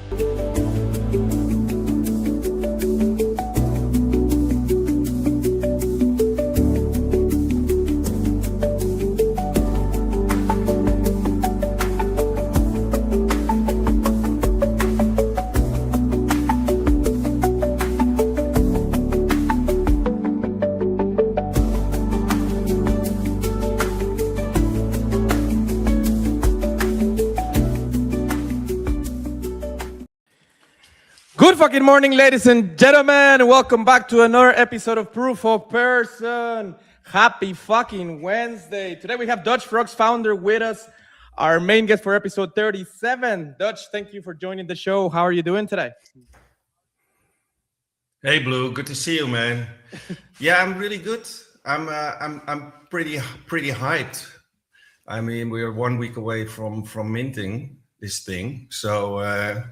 Good fucking morning, ladies and gentlemen. Welcome back to another episode of Proof of Person. Happy fucking Wednesday. Today we have Dutch Frogs founder with us, our main guest for episode 37. Dutch, thank you for joining the show. How are you doing today? Hey, Blue. Good to see you, man. Yeah, I'm really good. I'm pretty hyped. I mean, we're 1 week away from minting this thing, so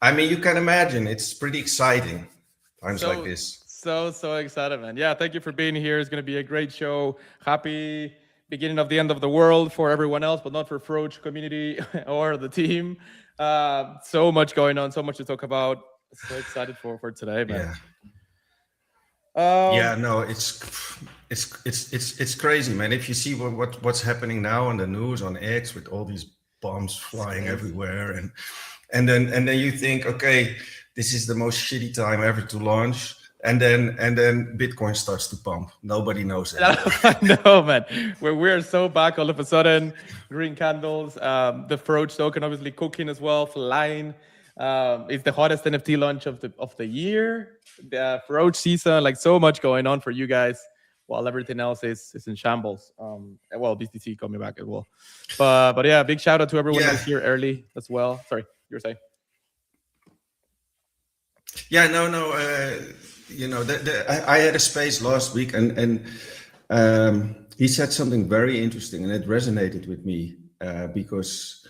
I mean, you can imagine it's pretty exciting times like this. So excited, man. Yeah, thank you for being here. It's going to be a great show. Happy beginning of the end of the world for everyone else, but not for Froge community or the team. So much going on, so much to talk about. So excited for today, man. Yeah. No, it's crazy, man. If you see what's happening now on the news on X with all these bombs flying everywhere, and then you think, okay, this is the most shitty time ever to launch, and then Bitcoin starts to pump. Nobody knows it. I know, man. We're so back all of a sudden. Green candles. The Froge token obviously cooking as well, flying. It's the hottest NFT launch of the year. The Froge season, like so much going on for you guys, while everything else is in shambles. Well, BTC coming back as well. But yeah, big shout out to everyone who's here early as well. Sorry, you were saying? Yeah, no. You know, I had a space last week, and he said something very interesting, and it resonated with me because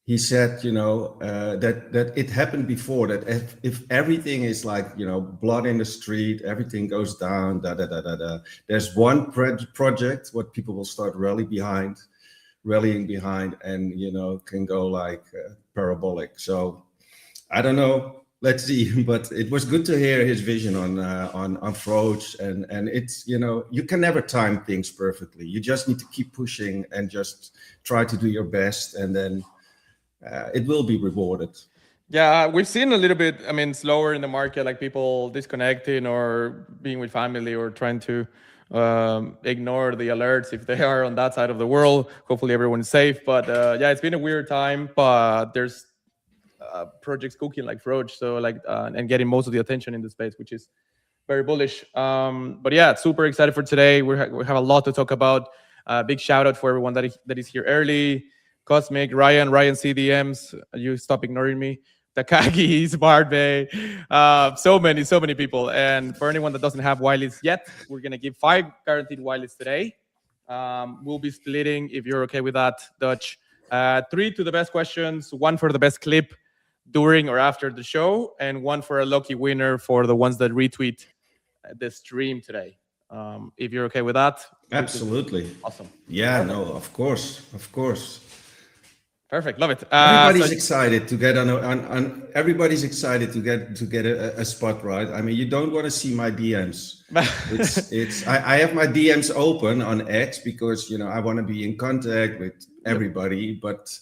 he said, you know, that it happened before, that if everything is like, you know, blood in the street, everything goes down, there's one project what people will start rallying behind, and, you know, can go like parabolic. So I don't know. Let's see. But it was good to hear his vision on Froge, and it's, you know, you can never time things perfectly. You just need to keep pushing and just try to do your best, and then it will be rewarded. Yeah, we've seen a little bit, I mean, slower in the market, like people disconnecting or being with family or trying to ignore the alerts if they are on that side of the world. Hopefully everyone is safe. But yeah, it's been a weird time, but there's projects cooking like Froge, so like and getting most of the attention in the space, which is very bullish. But yeah, super excited for today. We have a lot to talk about. Big shout out for everyone that is here early. Cosmic, Ryan CDMs, you stop ignoring me. Takagi, Barbe, so many people. And for anyone that doesn't have whitelists yet, we're gonna give 5 guaranteed whitelists today. We'll be splitting, if you're okay with that, Dutch. 3 to the best questions, 1 for the best clip during or after the show, and 1 for a lucky winner for the ones that retweet the stream today. If you're okay with that. Absolutely. Awesome. Yeah, perfect. No, of course. Perfect, love it. Everybody's excited to get on. Everybody's excited to get a spot, right? I mean, you don't want to see my DMs. I have my DMs open on X because, you know, I want to be in contact with everybody, but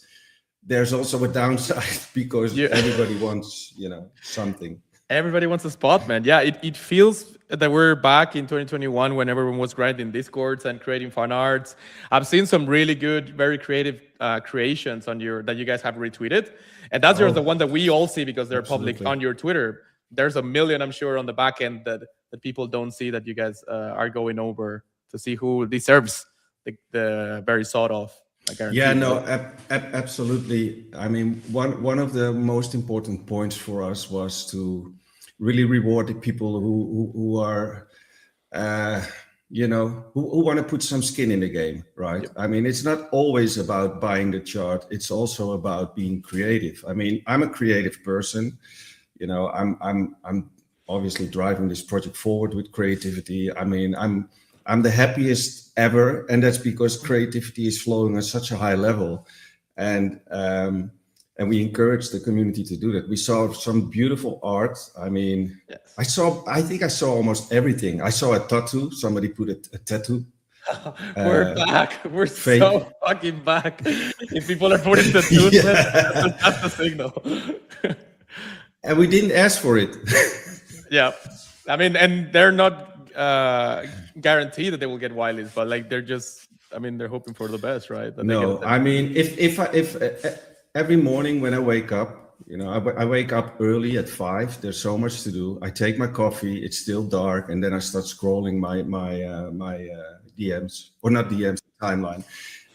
there's also a downside because everybody wants, you know, something. Everybody wants a spot, man. Yeah, it feels that we're back in 2021 when everyone was grinding Discords and creating fan arts. I've seen some really good, very creative creations on that you guys have retweeted, and that's just the one that we all see because they're public on your Twitter. There's a million, I'm sure, on the back end that people don't see that you guys are going over to see who deserves the very sought of. Yeah, no, absolutely. I mean, one of the most important points for us was to really reward the people who are, you know, who want to put some skin in the game, right? I mean, it's not always about buying the chart. It's also about being creative. I mean, I'm a creative person. You know, I'm obviously driving this project forward with creativity. I mean, I'm the happiest ever, and that's because creativity is flowing at such a high level. And and we encourage the community to do that. We saw some beautiful art. I mean, Yes. I think I saw almost everything. I saw a tattoo. Somebody put a tattoo. We're back. We're Fake. so fucking back. If people are putting tattoos, Yeah. that's the signal. And we didn't ask for it. Yeah, I mean, and they're not guaranteed that they will get Wileys, but like they're just, I mean, they're hoping for the best, right? That they get No, I mean, if every morning when I wake up, I wake up early at 5. There's so much to do. I take my coffee. It's still dark, and then I start scrolling my DMs, or not DMs, timeline,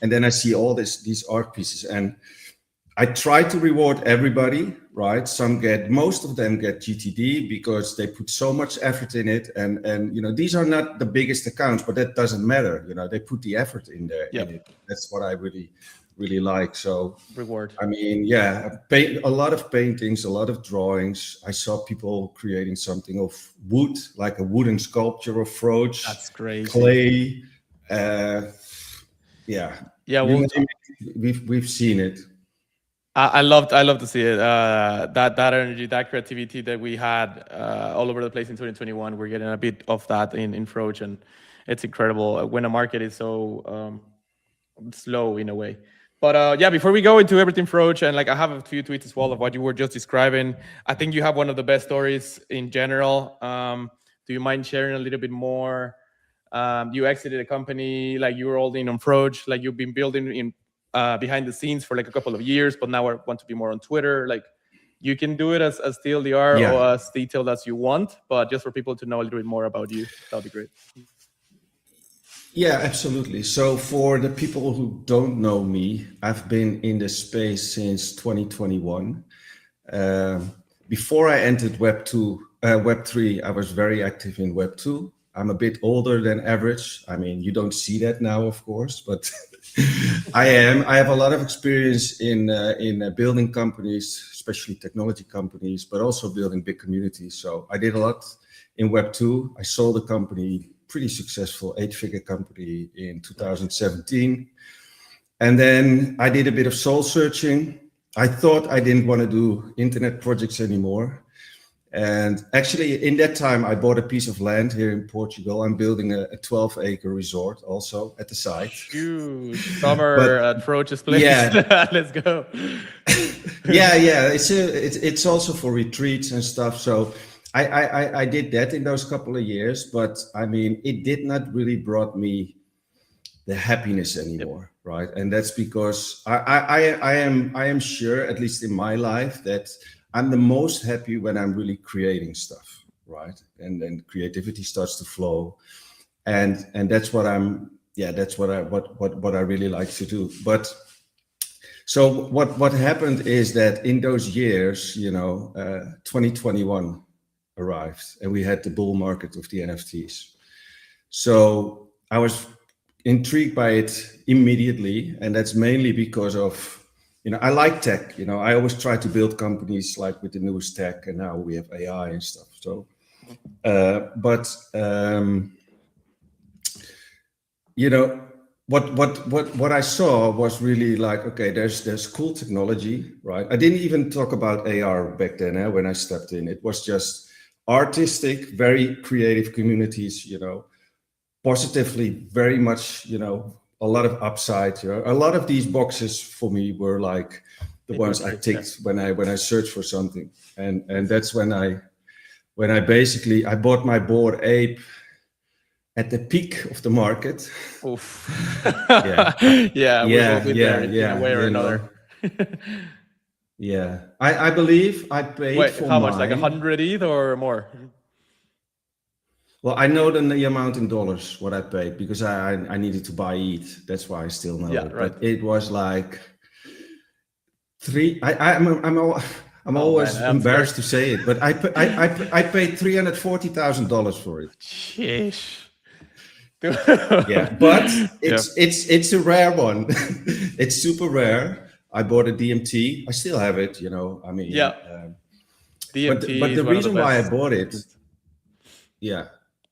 and then I see all these art pieces, and I try to reward everybody, right? Most of them get GTD because they put so much effort in it, and these are not the biggest accounts, but that doesn't matter. They put the effort in there. Yep. In it. That's what I really like. So reward. I mean, yeah, a lot of paintings, a lot of drawings. I saw people creating something of wood, like a wooden sculpture of Froge. That's crazy. Clay. Yeah. We've seen it. I love to see it. That energy, that creativity that we had all over the place in 2021. We're getting a bit of that in Froge, and it's incredible when a market is so slow in a way. But yeah, before we go into everything Froge, and like I have a few tweets as well of what you were just describing. I think you have one of the best stories in general. Do you mind sharing a little bit more? You exited a company, like you were all in on Froge, like you've been building in behind the scenes for like a couple of years, but now I want to be more on Twitter. Like you can do it as TLDR or as detailed as you want, but just for people to know a little bit more about you, that'll be great. Yeah, absolutely. So for the people who don't know me, I've been in the space since 2021. Before I entered Web3, I was very active in Web2. I'm a bit older than average. I mean, you don't see that now, of course, but I have a lot of experience in building companies, especially technology companies, but also building big communities. So I did a lot in Web2. I sold a company, pretty successful 8-figure company in 2017. And then I did a bit of soul searching. I thought I didn't want to do internet projects anymore. And actually, in that time, I bought a piece of land here in Portugal. I'm building a 12-acre resort also at the site. Huge summer at Froge's place. Yeah. Let's go. Yeah. It's also for retreats and stuff. So I did that in those couple of years, but I mean, it did not really brought me the happiness anymore, right? And that's because I am sure, at least in my life, that I'm the most happy when I'm really creating stuff, right? And then creativity starts to flow, and that's what what I really like to do. But so what happened is that in those years, 2021 arrived, and we had the bull market of the NFTs. So I was intrigued by it immediately, and that's mainly because of I like tech. I always try to build companies like with the newest tech, and now we have AI and stuff. So, what I saw was really like, okay, there's cool technology, right? I didn't even talk about AR back then. When I stepped in, it was just artistic, very creative communities. Positively, very much. A lot of upside. A lot of these boxes for me were like the ones I ticked when I searched for something, and that's when I basically I bought my Bored Ape at the peak of the market. Oof. Yeah. In a way or another. Yeah, I believe I paid. Wait, for how mine. much? Like 100 ETH or more? Well, I know the amount in dollars what I paid because I needed to buy ETH. That's why I still know it. Right. But it was like I'm always embarrassed to say it, but I paid $340,000 for it. Sheesh. Yeah, but it's a rare one. It's super rare. I bought a DMT. I still have it. I mean, DMT. But the reason why I bought it,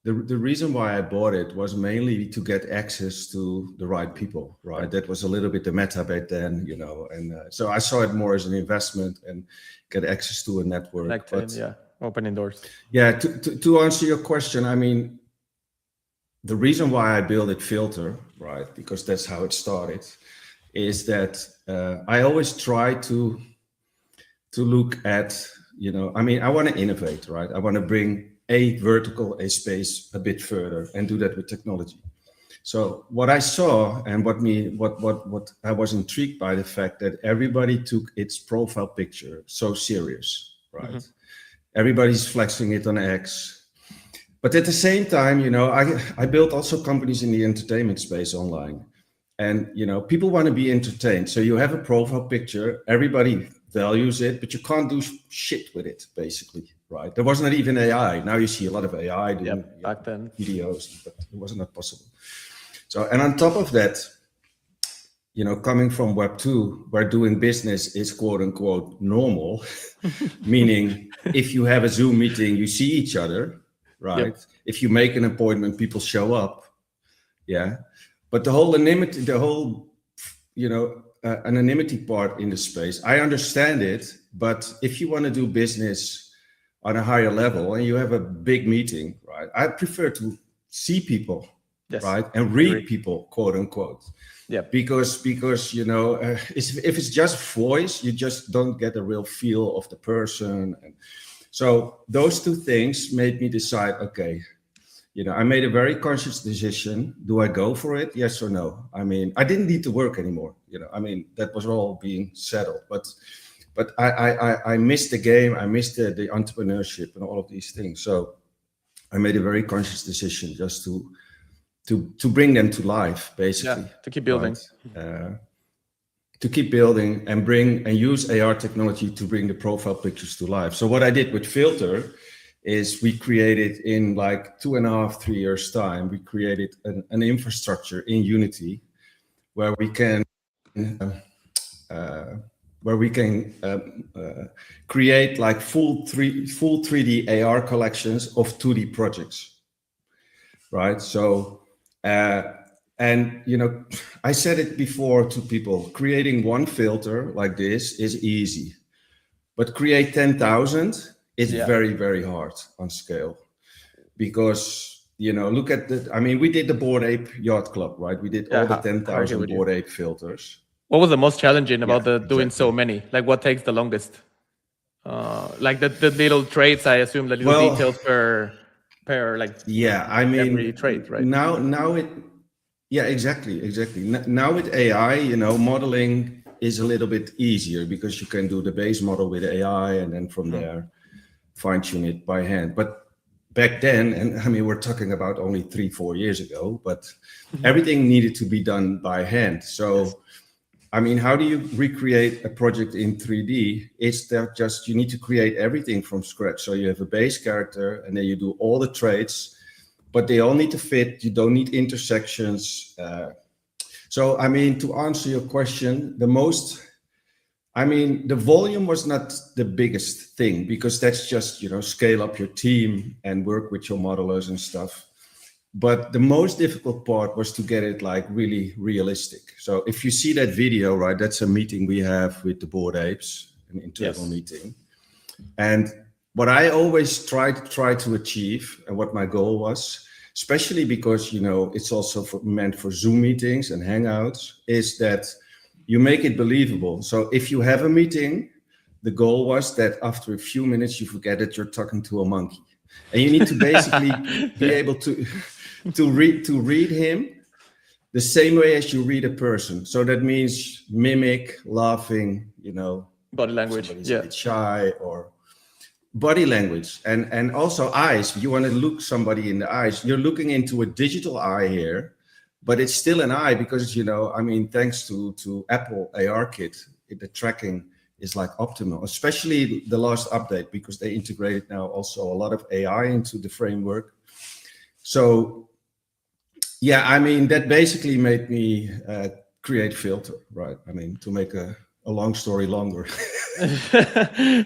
the reason why I bought it was mainly to get access to the right people, right? That was a little bit the meta back then, you know, and so I saw it more as an investment and get access to a network. Connected, yeah, opening doors. Yeah, to answer your question, I mean, the reason why I built it Filter, right, because that's how it started, is that I always try to look at, you know, I mean, I want to innovate, right? I want to bring a vertical, a space a bit further and do that with technology. So what I saw and what I was intrigued by the fact that everybody took its profile picture so serious, right? Mm-hmm. Everybody's flexing it on X. But at the same time, you know, I built also companies in the entertainment space online. And, you know, people want to be entertained. So you have a profile picture, everybody values it, but you can't do shit with it, basically, right? There was not even AI. Now you see a lot of AI doing back then videos, but it was not possible. So, and on top of that, you know, coming from Web 2, where doing business is quote unquote normal, meaning if you have a Zoom meeting, you see each other, right? Yep. If you make an appointment, people show up. Yeah. But the whole anonymity, you know, anonymity part in the space, I understand it. But if you want to do business on a higher level and you have a big meeting, right? I prefer to see people, yes, right? And read people, quote unquote. Yeah. Because you know, if it's just voice, you just don't get a real feel of the person. And so those two things made me decide, okay, you know, I made a very conscious decision. Do I go for it? Yes or no? I mean, I didn't need to work anymore. You know, I mean, that was all being settled. But I missed the game. I missed the entrepreneurship and all of these things. So I made a very conscious decision just to bring them to life, basically. Yeah, to keep building. Right? To keep building and use AR technology to bring the profile pictures to life. So what I did with Filter is we created in like 2.5, 3 years time, we created an infrastructure in Unity where we can create like full 3D AR collections of 2D projects, right? So, and you know, I said it before to people, creating one filter like this is easy, but create 10,000 is very, very hard on scale, because, you know, look at I mean, we did the Bored Ape Yacht Club, right? We did all the 10,000 Bored Ape filters. What was the most challenging about doing so many? Like, what takes the longest? Like the little traits, I assume, the little details per like. Yeah, I mean, every trait, right? Now it. Yeah, exactly. Now with AI, you know, modeling is a little bit easier because you can do the base model with AI and then from there fine tune it by hand. But back then, and I mean, we're talking about only 3-4 years ago, but everything needed to be done by hand. So, I mean, how do you recreate a project in 3D? It's that just, you need to create everything from scratch. So you have a base character and then you do all the traits, but they all need to fit. You don't need intersections. So, I mean, to answer your question, the volume was not the biggest thing, because that's just, you know, scale up your team and work with your modelers and stuff. But the most difficult part was to get it like really realistic. So if you see that video, right, that's a meeting we have with the Bored Apes, an internal meeting. And what I always try to achieve, and what my goal was, especially because, you know, it's also meant for Zoom meetings and Hangouts, is that you make it believable. So if you have a meeting, the goal was that after a few minutes, you forget that you're talking to a monkey. And you need to basically be able to read him the same way as you read a person. So that means mimic, laughing, you know, body language, a bit shy, or body language, and also eyes. You want to look somebody in the eyes. You're looking into a digital eye here, but it's still an eye because, you know, I mean, thanks to Apple ARKit, the tracking is like optimal, especially the last update, because they integrated now also a lot of AI into the framework. So, yeah, I mean, that basically made me create Filter, right? I mean, to make a a long story longer.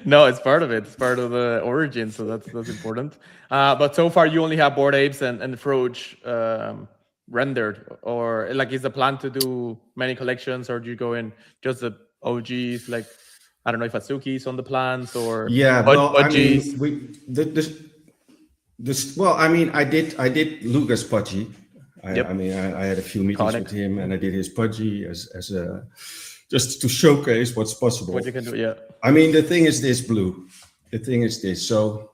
No, it's part of it. It's part of the origin, so that's important. But so far, you only have Bored Apes and Froge rendered, or like is the plan to do many collections, or do you go in just the OGs? Like I don't know if Atsuki's on the plans or Yeah, well, I Budgies. mean, this well, I mean, I did Lucas Pudgy. I Yep, mean, I had a few meetings iconic. with him, and I did his Pudgy as a just to showcase what's What you possible. can do, yeah. I mean, the thing is this, Blue. The thing is this. So,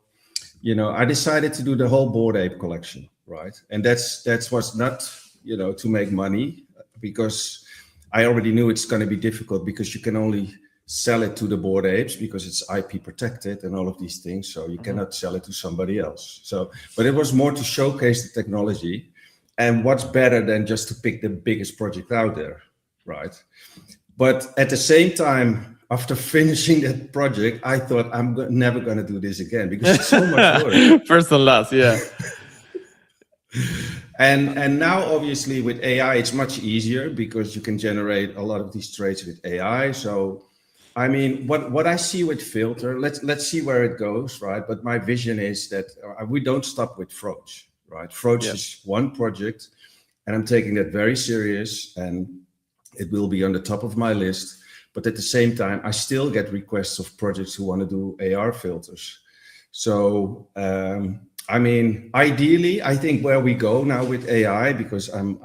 I decided to do the whole Bored Ape collection, right? And that's was not, to make money, because I already knew it's going to be difficult, because you can only sell it to the Bored Apes because it's IP protected and all of these things. So you cannot sell it to somebody else. So, but it was more to showcase the technology, and what's better than just to pick the biggest project out there, right? But at the same time, after finishing that project, I thought never going to do this again, because it's so much work. First and last, yeah. And now, obviously, with AI, it's much easier because you can generate a lot of these traits with AI. So, I mean, what I see with Filter, let's see where it goes, right? But my vision is that we don't stop with Froge, right? Froge is one project, and I'm taking that very serious, and it will be on the top of my list. But at the same time, I still get requests of projects who want to do AR filters. So, I mean, ideally, I think where we go now with AI, because I'm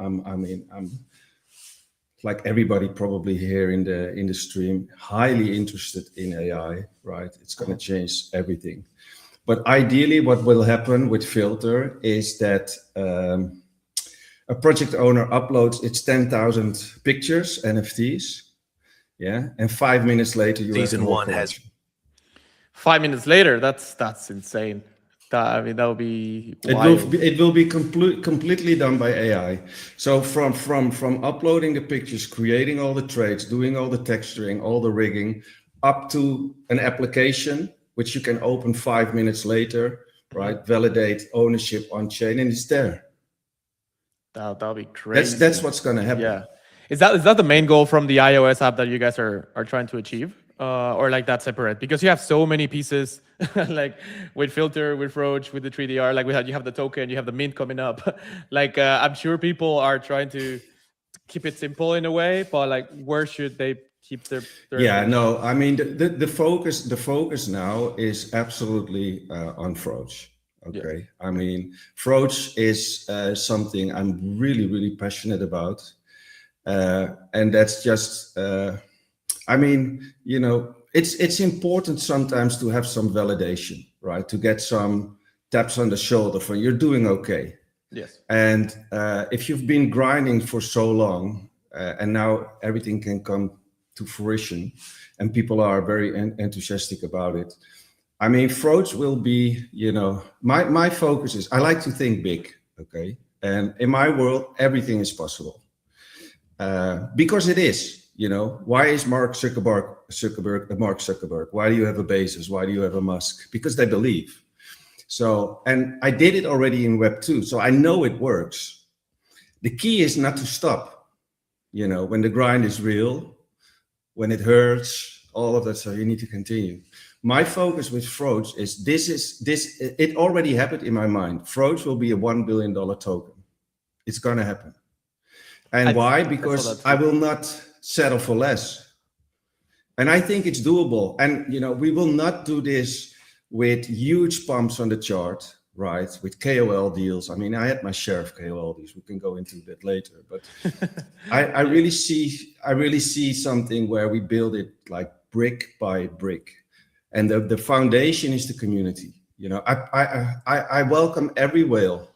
like everybody probably here in the stream, highly interested in AI, right? It's going to change everything. But ideally, what will happen with Filter is that a project owner uploads its 10,000 pictures, NFTs, yeah, and 5 minutes later you have the whole collection. 5 minutes later, that's insane. I mean, that would be wild. It will be completely done by AI. So from uploading the pictures, creating all the traits, doing all the texturing, all the rigging, up to an application which you can open 5 minutes later, right? Validate ownership on chain, and it's there. That'll be crazy. That's what's going to happen. Yeah. Is that the main goal from the iOS app that you guys are trying to achieve? Or like that separate? Because you have so many pieces, like with Filter, with Roach, with the 3DR, like you have the token, you have the mint coming up. Like I'm sure people are trying to keep it simple in a way, but like where should they keep their yeah, no, I mean the focus now is absolutely on Froge. Okay. Yeah. I mean, Froge is something I'm really passionate about. And that's just I mean, it's important sometimes to have some validation, right? To get some taps on the shoulder for you're doing okay. Yes. And if you've been grinding for so long, and now everything can come to fruition, and people are very enthusiastic about it. I mean, Froge will be, my focus is I like to think big, okay? And in my world, everything is possible. Because it is. Why is Mark Zuckerberg? Why do you have a Bezos? Why do you have a Musk? Because they believe. So, and I did it already in Web 2, so I know it works. The key is not to stop. When the grind is real, when it hurts, all of that, so you need to continue. My focus with Froge is it already happened in my mind. Froge will be a $1 billion token. It's going to happen. And why? Because I will not settle for less. And I think it's doable. And, we will not do this with huge pumps on the chart, right? With KOL deals. I mean, I had my share of KOL deals. We can go into that later. But I really see something where we build it like brick by brick. And the foundation is the community. I welcome every whale,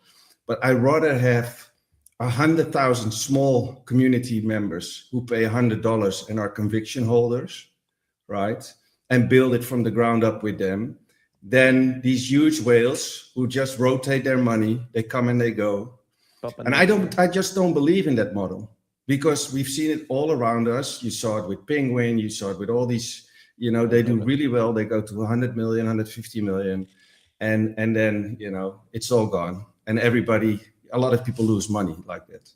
but I rather have 100,000 small community members who pay $100 and are conviction holders, right? And build it from the ground up with them. Then these huge whales who just rotate their money, they come and they go. And I just don't believe in that model, because we've seen it all around us. You saw it with Penguin, you saw it with all these, they do really well. They go to 100 million, 150 million. And then, it's all gone. And everybody, a lot of people lose money like that.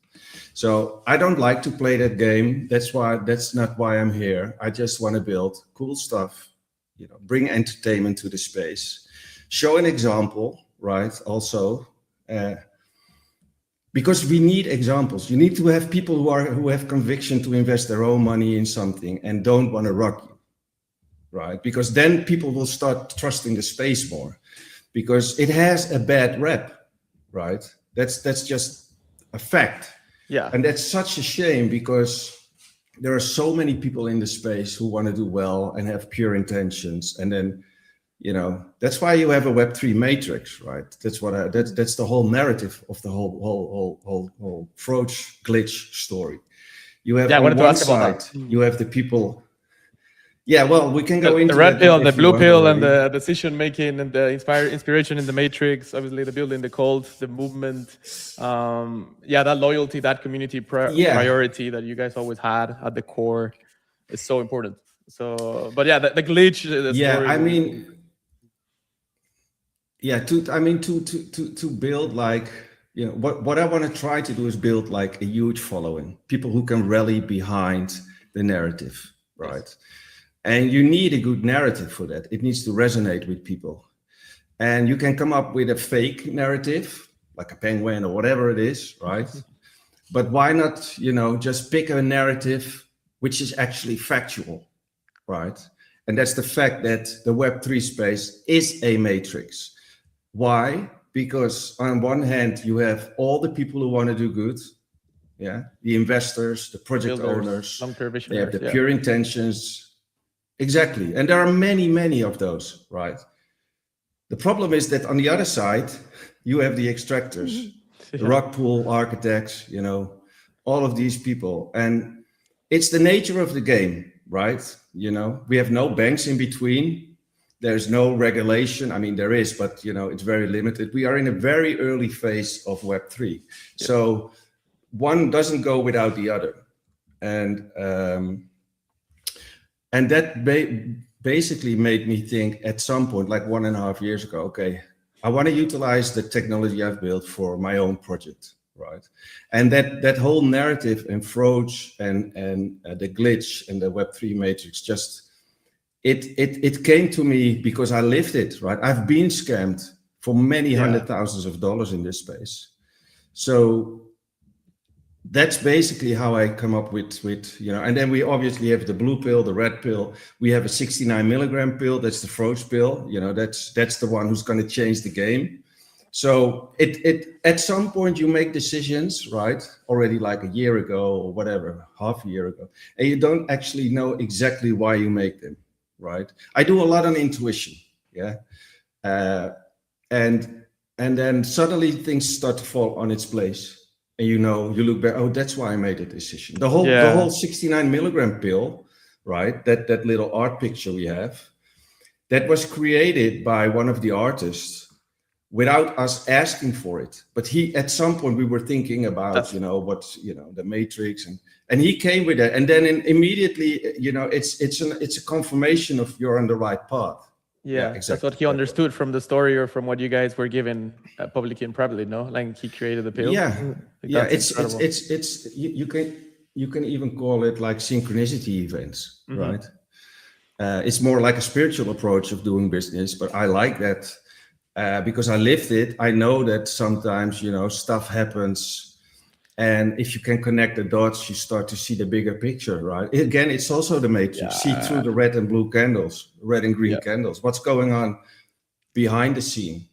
So I don't like to play that game. That's not why I'm here. I just want to build cool stuff, bring entertainment to the space, show an example, right? Also, because we need examples. You need to have people who have conviction to invest their own money in something and don't want to rock you, right? Because then people will start trusting the space more, because it has a bad rep, right? That's just a fact. Yeah. And that's such a shame, because there are so many people in the space who want to do well and have pure intentions. And then, that's why you have a Web3 matrix, right? That's the whole narrative of the whole fraud glitch story. You have on one side, you have the people. Yeah, well, we can go into the red that pill and the blue pill already. and the decision making and the inspiration in the matrix. Obviously, the building, the cult, the movement. That loyalty, that community priority that you guys always had at the core is so important. So, but yeah, the glitch. The story I mean, to build like, what I want to try to do is build like a huge following, people who can rally behind the narrative, right? Yes. And you need a good narrative for that. It needs to resonate with people. And you can come up with a fake narrative, like a penguin or whatever it is, right? But why not, just pick a narrative which is actually factual, right? And that's the fact that the Web3 space is a matrix. Why? Because on one hand, you have all the people who want to do good, the investors, the project builders, owners, long-term they have the pure intentions. Exactly. And there are many, many of those, right? The problem is that on the other side, you have the extractors, the rock pool architects, all of these people. And it's the nature of the game, right? We have no banks in between. There's no regulation. I mean, there is, but, it's very limited. We are in a very early phase of Web3. Yep. So one doesn't go without the other. And that basically made me think at some point, like 1.5 years ago, okay, I want to utilize the technology I've built for my own project, right? And that whole narrative and fraud and the glitch and the Web3 matrix, just it came to me because I lived it, right? I've been scammed for many hundred thousands of dollars in this space. So that's basically how I come up with, and then we obviously have the blue pill, the red pill. We have a 69 milligram pill. That's the fraud pill. That's the one who's going to change the game. So it at some point you make decisions, right? Already like a year ago or whatever, half a year ago, and you don't actually know exactly why you make them, right? I do a lot on intuition, and then suddenly things start to fall on its place. And you look back, oh, that's why I made a decision. The whole 69 milligram pill, right? That little art picture we have, that was created by one of the artists without us asking for it. But at some point we were thinking about, the matrix, and he came with it. And then immediately, it's a confirmation of you're on the right path. Yeah, exactly. That's what he understood from the story or from what you guys were given publicly and privately, no? Like he created the pill. It's you can even call it like synchronicity events, right? It's more like a spiritual approach of doing business, but I like that because I lived it. I know that sometimes stuff happens. And if you can connect the dots, you start to see the bigger picture, right? Again, it's also the matrix. See through the red and blue candles, red and green candles. What's going on behind the scene?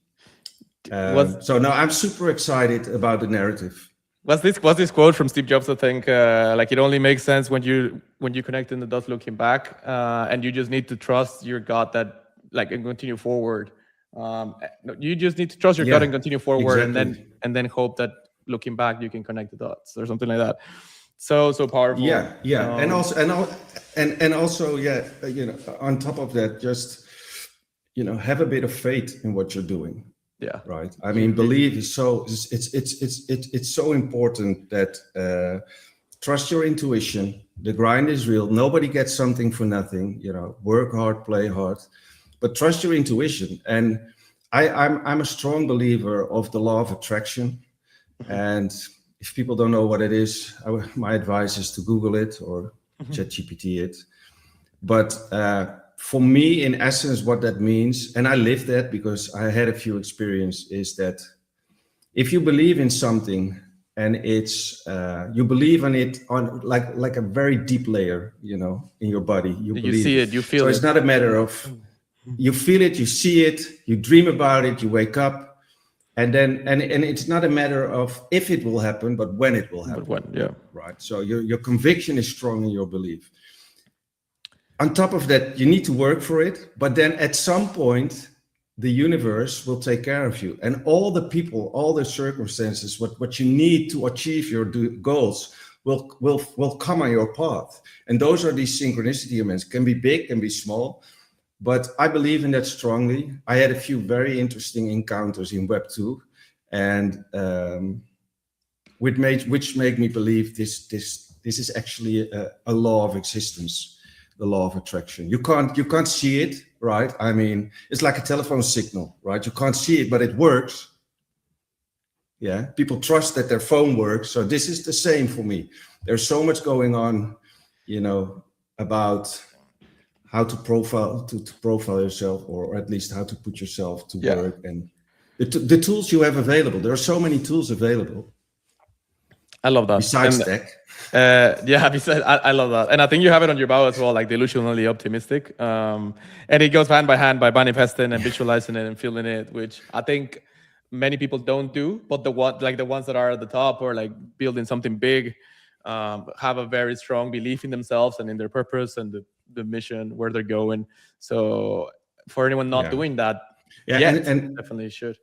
So now I'm super excited about the narrative. Was this quote from Steve Jobs? I think like it only makes sense when you connect in the dots looking back, and you just need to trust your gut and continue forward. You just need to trust your gut and continue forward, exactly. and then hope that looking back you can connect the dots or something like that. So powerful. And also on top of that, just have a bit of faith in what you're doing. Right. I mean, believe is it's so important that trust your intuition. The grind is real. Nobody gets something for nothing. Work hard, play hard, but trust your intuition. And I'm a strong believer of the law of attraction. And if people don't know what it is, my advice is to Google it or ChatGPT it. But for me, in essence, what that means, and I lived that because I had a few experience, is that if you believe in something and it's you believe in it on like a very deep layer, in your body, you believe see it, you feel so it. it's not a matter of you feel it, you see it, you dream about it, you wake up, and then and it's not a matter of if it will happen, but when it will happen. But when, yeah. Right. So your conviction is strong in your belief. On top of that, you need to work for it, but then at some point the universe will take care of you, and all the people, all the circumstances, what you need to achieve your goals will come on your path. And those are these synchronicity events. Can be big, can be small, but I believe in that strongly. I had a few very interesting encounters in Web 2, and which made me believe this is actually a law of existence, the law of attraction. You can't see it, right? I mean, it's like a telephone signal, right? You can't see it, but it works. Yeah, people trust that their phone works. So this is the same for me. There's so much going on, about how to profile yourself, or at least how to put yourself to work, and the tools you have available. There are so many tools available. I love that. Besides tech. Besides, I love that. And I think you have it on your bio as well, like delusionally optimistic. And it goes hand by hand by manifesting and visualizing it and feeling it, which I think many people don't do, but the ones that are at the top or like building something big, have a very strong belief in themselves and in their purpose and the mission, where they're going. So for anyone not doing that, and definitely should.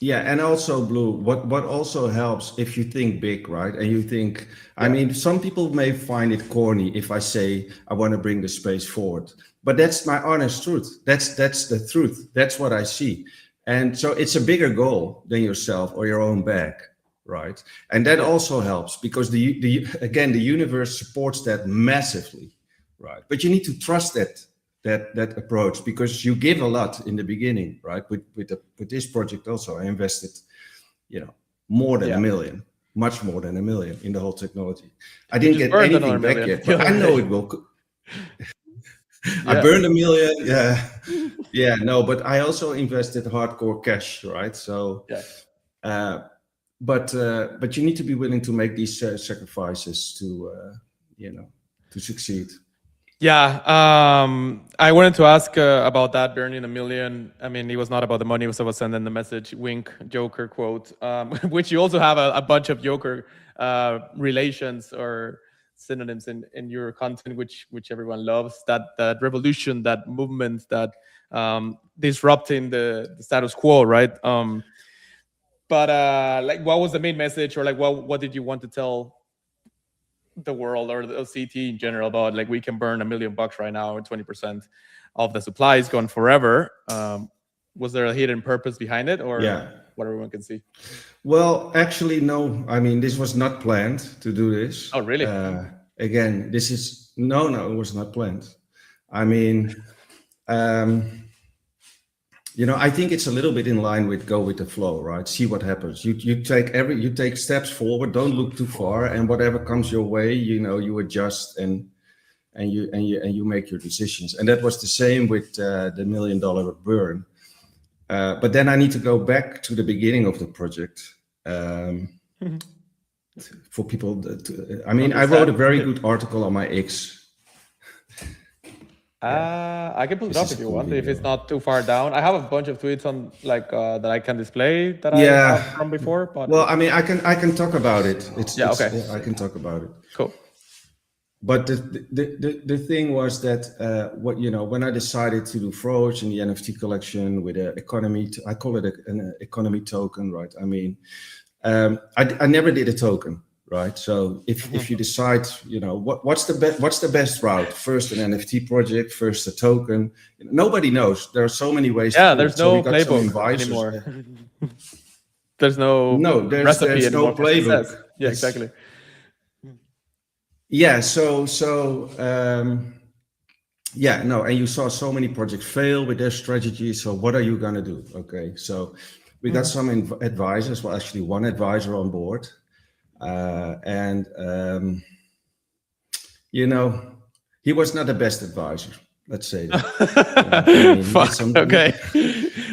Yeah, and also, Blue, what also helps if you think big, right? And you think, I mean, some people may find it corny if I say I want to bring the space forward, but that's my honest truth. That's the truth. That's what I see. And so it's a bigger goal than yourself or your own bag, right? And that also helps because the universe supports that massively, right? But you need to trust that approach, because you give a lot in the beginning, right? With this project also, I invested, more than $1 million, much more than $1 million in the whole technology. I didn't get anything back yet, but I know it will. I burned $1 million. Yeah, no, but I also invested hardcore cash, right? So, but you need to be willing to make these sacrifices to succeed. Yeah, I wanted to ask about that burning $1 million. I mean, it was not about the money; it was about sending the message. Wink, Joker quote, which you also have a bunch of Joker relations or synonyms in your content, which everyone loves. That revolution, that movement, that disrupting the status quo, right? But like, what was the main message, or like, what did you want to tell the world or the CT in general about, like, we can burn $1 million right now and 20% of the supply is gone forever? Was there a hidden purpose behind it, or what everyone can see? Well, actually, no. I mean, this was not planned to do this. Oh, really? Again, this is no, it was not planned. I mean, I think it's a little bit in line with go with the flow, right? See what happens. You take steps forward. Don't look too far, and whatever comes your way, you adjust and you make your decisions. And that was the same with the $1 million burn. But then I need to go back to the beginning of the project for people. I wrote a very good article on my X. I can pull it up if you want, video. If it's not too far down. I have a bunch of tweets on that I can display that I have from before. But well, I mean, I can talk about it. Okay. I can talk about it. Cool. But the thing was that when I decided to do Froge in the NFT collection with an economy, I call it an economy token, right? I mean, I never did a token. Right. So if you decide, what's the best route? First an NFT project, first a token. Nobody knows. There are so many ways. Yeah, there's no playbook anymore. There's no recipe there's anymore. No playbook. Yeah, exactly. Yeah. So and you saw so many projects fail with their strategy. So what are you gonna do? Okay. So We got some advisors, well, actually one advisor on board. And, you know, he was not the best advisor. Let's say that. I mean, he did Fuck. some. Okay.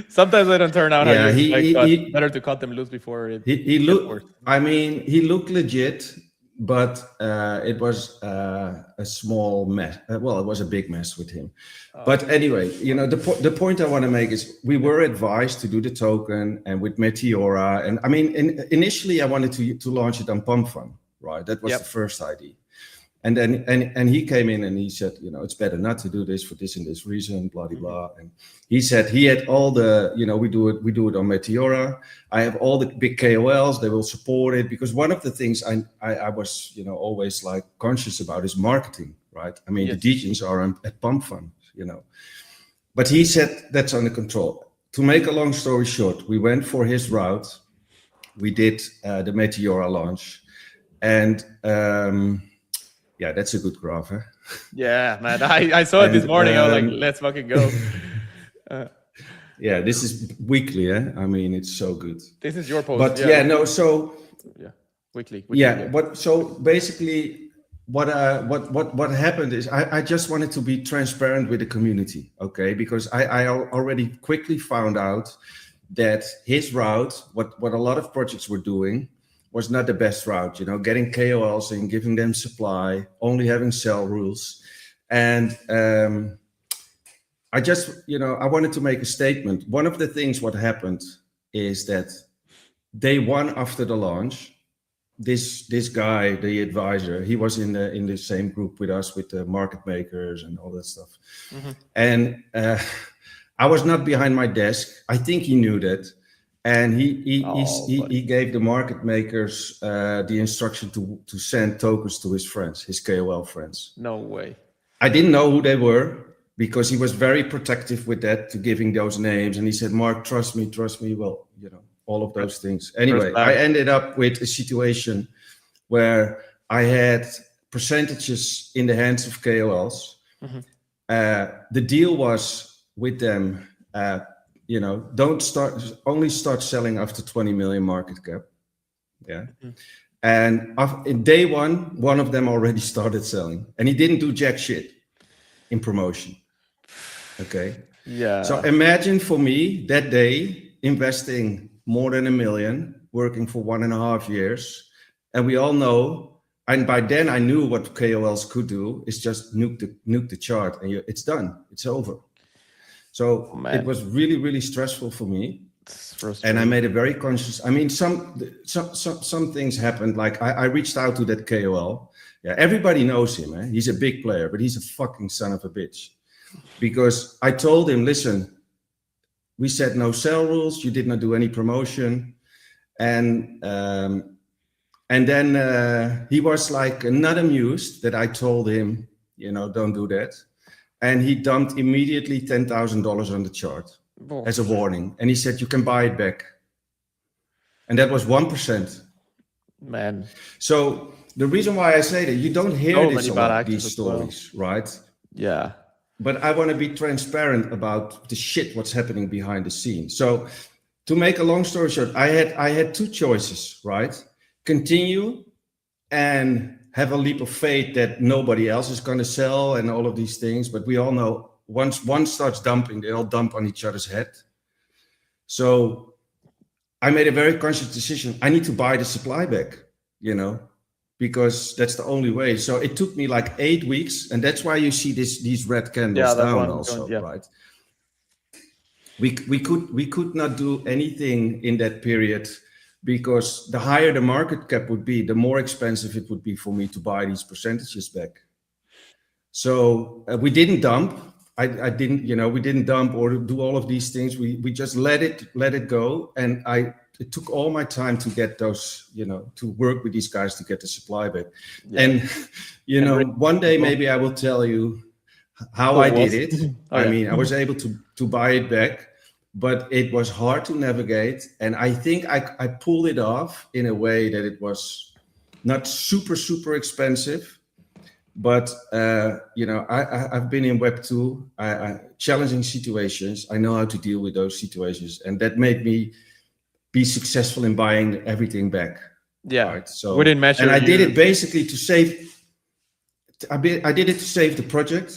Sometimes they don't turn out how you Yeah, expect, but better to cut them loose before it he gets worse. looked. I mean, he looked legit, but it was a small mess. Well, it was a big mess with him. But anyway, you know, the point I want to make is we were advised to do the token and with Meteora, and I mean, initially I wanted to launch it on Pump Fund, right? That was the first idea. And then and he came in and he said, you know, it's better not to do this for this and this reason, blah blah blah. And he said he had all the, you know, we do it on Meteora. I have all the big KOLs, they will support it, because one of the things I was, you know, always like conscious about is marketing, right? I mean, the DJs are at Pump Fund, you know. But he said that's under control. To make a long story short, we went for his route. We did the Meteora launch, and yeah, that's a good graph, huh? Yeah, man. I saw it this morning. I was like, let's fucking go. Yeah, this is weekly, eh? I mean, it's so good. This is your post. But yeah, no, so weekly. Yeah, so basically what happened is I just wanted to be transparent with the community, okay? Because I already quickly found out that his route, what a lot of projects were doing, was not the best route, you know, getting KOLs and giving them supply, only having sell rules. And I just, you know, I wanted to make a statement. One of the things what happened is that day one after the launch, this guy, the advisor, he was in the same group with us, with the market makers and all that stuff. And I was not behind my desk. I think he knew that. And he gave the market makers the instruction to send tokens to his friends, his KOL friends. No way. I didn't know who they were, because he was very protective with that, to giving those names. And he said, Mark, trust me. Well, you know, all of those things. Anyway, I ended up with a situation where I had percentages in the hands of KOLs. The deal was with them, you know, only start selling after 20 million market cap. Yeah. And in day one of them already started selling, and he didn't do jack shit in promotion. Okay. Yeah. So imagine for me that day investing more than $1 million, working for 1.5 years. And we all know, and by then I knew what KOLs could do is just nuke the chart, and it's done. It's over. So it was really, really stressful for me. And I made a very conscious, I mean, some things happened. Like I reached out to that KOL. Yeah, everybody knows him. Eh? He's a big player, but he's a fucking son of a bitch. Because I told him, listen, we said no sell rules. You did not do any promotion. And then he was like not amused that I told him, you know, don't do that. And he dumped immediately $10,000 on the chart as a warning. And he said, you can buy it back. And that was 1%. Man. So the reason why I say that, you don't hear this a lot, these stories, right? Yeah. But I want to be transparent about the shit, what's happening behind the scenes. So to make a long story short, I had two choices, right? Continue and have a leap of faith that nobody else is going to sell and all of these things. But we all know once one starts dumping, they all dump on each other's head. So I made a very conscious decision. I need to buy the supply back, you know, because that's the only way. So it took me like 8 weeks. And that's why you see these red candles down also, right? We could not do anything in that period, because the higher the market cap would be, the more expensive it would be for me to buy these percentages back. So we didn't dump. I didn't, you know, we didn't dump or do all of these things. We just let it go. And it took all my time to get those, you know, to work with these guys to get the supply back. Yeah. And, you know, one day maybe I will tell you how I did it. I mean, I was able to buy it back, but it was hard to navigate. And I think I pulled it off in a way that it was not super expensive. But, you know, I've been in Web 2, challenging situations. I know how to deal with those situations. And that made me be successful in buying everything back. Yeah. Right. So within measure, and I did it basically to save. I did it to save the project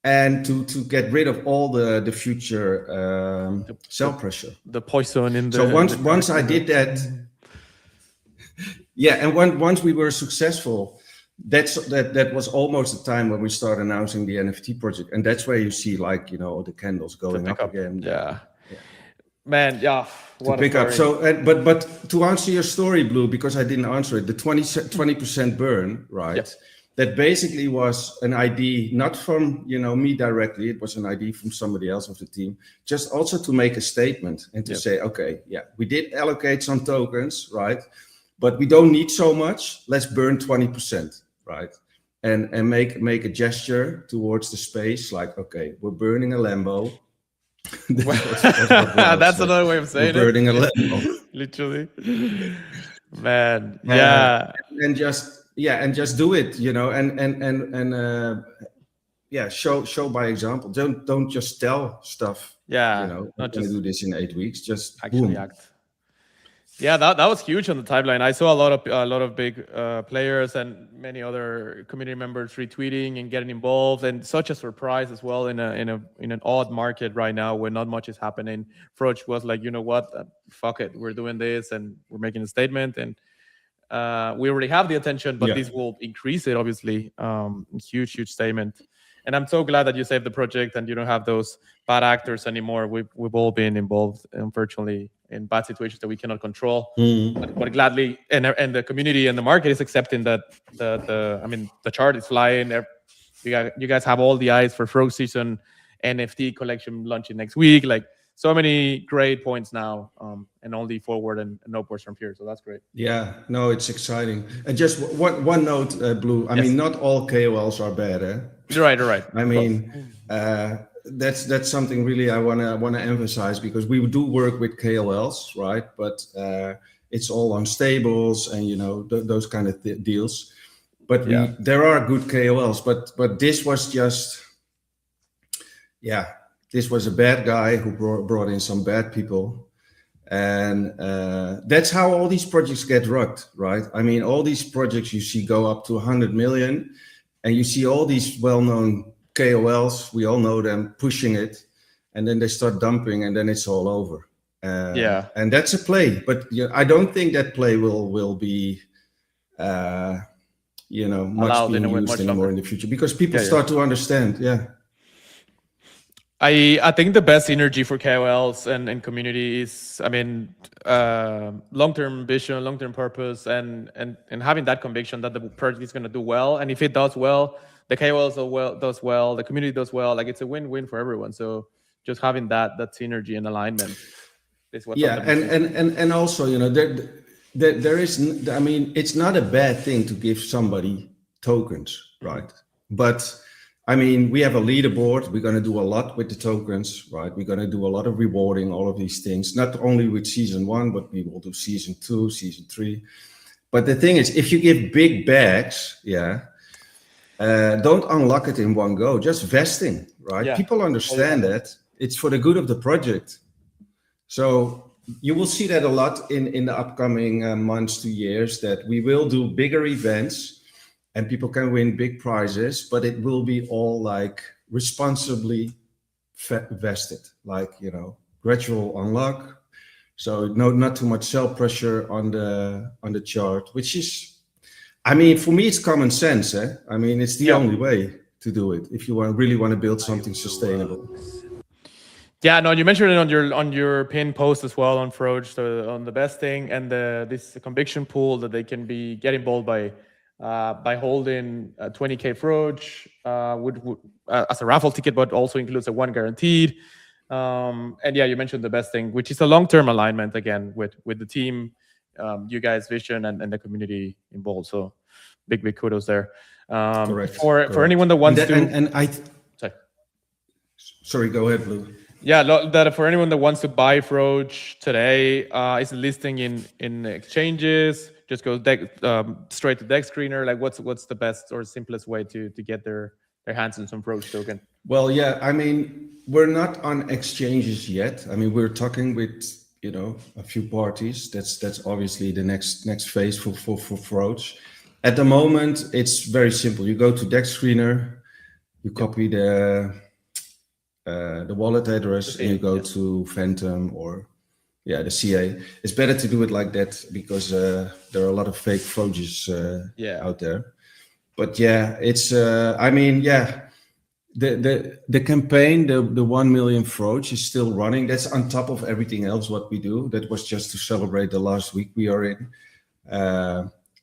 and to get rid of all the future sell pressure. The poison in the. So once I did that, yeah, and once we were successful, that was almost the time when we started announcing the NFT project, and that's where you see like the candles going up again. Yeah. Man, yeah. To pick up. So, but to answer your story, Blue, because I didn't answer it, the 20% burn, right? Yep. That basically was an ID, not from me directly. It was an ID from somebody else of the team, just also to make a statement and to say, okay, yeah, we did allocate some tokens, right? But we don't need so much. Let's burn 20%, right? And make a gesture towards the space, like, okay, we're burning a Lambo. That's another way of saying we're burning a Lambo. Literally, man. Yeah, and just do it, and show by example. Don't just tell stuff. Yeah, not just do this in 8 weeks. Just actually act. Yeah, that was huge on the timeline. I saw a lot of big players and many other community members retweeting and getting involved, and such a surprise as well in an odd market right now where not much is happening. Froch was like, you know what, fuck it, we're doing this and we're making a statement, and we already have the attention, but this will increase it, obviously. Huge statement. And I'm so glad that you saved the project and you don't have those bad actors anymore. We've all been involved, unfortunately, in bad situations that we cannot control. But gladly, and the community and the market is accepting that the chart is flying. You guys have all the eyes for Frog Season NFT collection launching next week. Like, so many great points now, and only forward and upwards from here. So that's great. Yeah, no, it's exciting. And just one note, Blue. I mean, not all KOLs are bad, eh? You're right. I mean, that's something really I wanna emphasize, because we do work with KOLs, right? But it's all on stables and those kind of deals. But there are good KOLs, but this was just, this was a bad guy who brought in some bad people. And that's how all these projects get rugged, right? I mean, all these projects you see go up to 100 million, and you see all these well-known KOLs, we all know them, pushing it, and then they start dumping, and then it's all over. And that's a play, but I don't think that play will be much being used anymore in the future, because people start to understand. I think the best synergy for KOLs and community is, long-term vision, long-term purpose, and having that conviction that the project is going to do well. And if it does well, the KOLs does well, the community does well. Like, it's a win-win for everyone. So just having that synergy and alignment is what. And also, there is. I mean, it's not a bad thing to give somebody tokens, right? But I mean, we have a leaderboard. We're going to do a lot with the tokens, right? We're going to do a lot of rewarding, all of these things, not only with season 1, but we will do season 2, season 3. But the thing is, if you give big bags, don't unlock it in one go, just vesting, right? People understand that it's for the good of the project. So you will see that a lot in the upcoming months to years, that we will do bigger events and people can win big prizes, but it will be all like responsibly vested, like, gradual unlock. So not too much sell pressure on the chart, which is, for me, it's common sense. It's the only way to do it if you really want to build something sustainable. Yeah, no, you mentioned it on your pin post as well on Froge, on the best thing and this conviction pool that they can get involved by holding 20K Froge as a raffle ticket, but also includes a 1 guaranteed. And you mentioned the best thing, which is a long-term alignment again with the team, you guys' vision and the community involved. So big kudos there. Correct. For anyone that wants Sorry, go ahead, Blue. Yeah, that for anyone that wants to buy Froge today, is listing in exchanges. Just go straight to Dex Screener. Like, what's the best or simplest way to get their hands on some Froge token? Well, we're not on exchanges yet. We're talking with a few parties. That's obviously the next phase for Froach. At the moment, it's very simple. You go to Dex Screener, you copy the wallet address, and you go to Phantom or the CA. It's better to do it like that because there are a lot of fake Froaches out there. But it's the campaign, the 1 million Froach is still running. That's on top of everything else what we do. That was just to celebrate the last week we are in.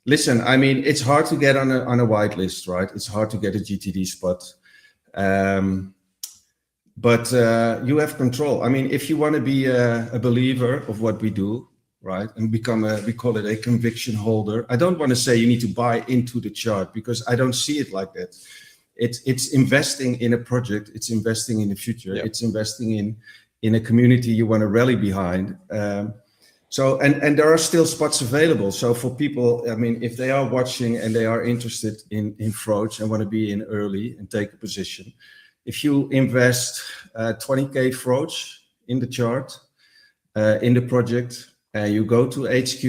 Listen, I mean, it's hard to get on a whitelist, right? It's hard to get a GTD spot. But you have control. I mean, if you want to be a believer of what we do, right, and become we call it a conviction holder. I don't want to say you need to buy into the chart because I don't see it like that. It's investing in a project. It's investing in the future. It's investing in a community you want to rally behind. So there are still spots available. So for people, I mean, if they are watching and they are interested in Froach and want to be in early and take a position, if you invest 20K Froach in the chart, in the project, you go to HQ,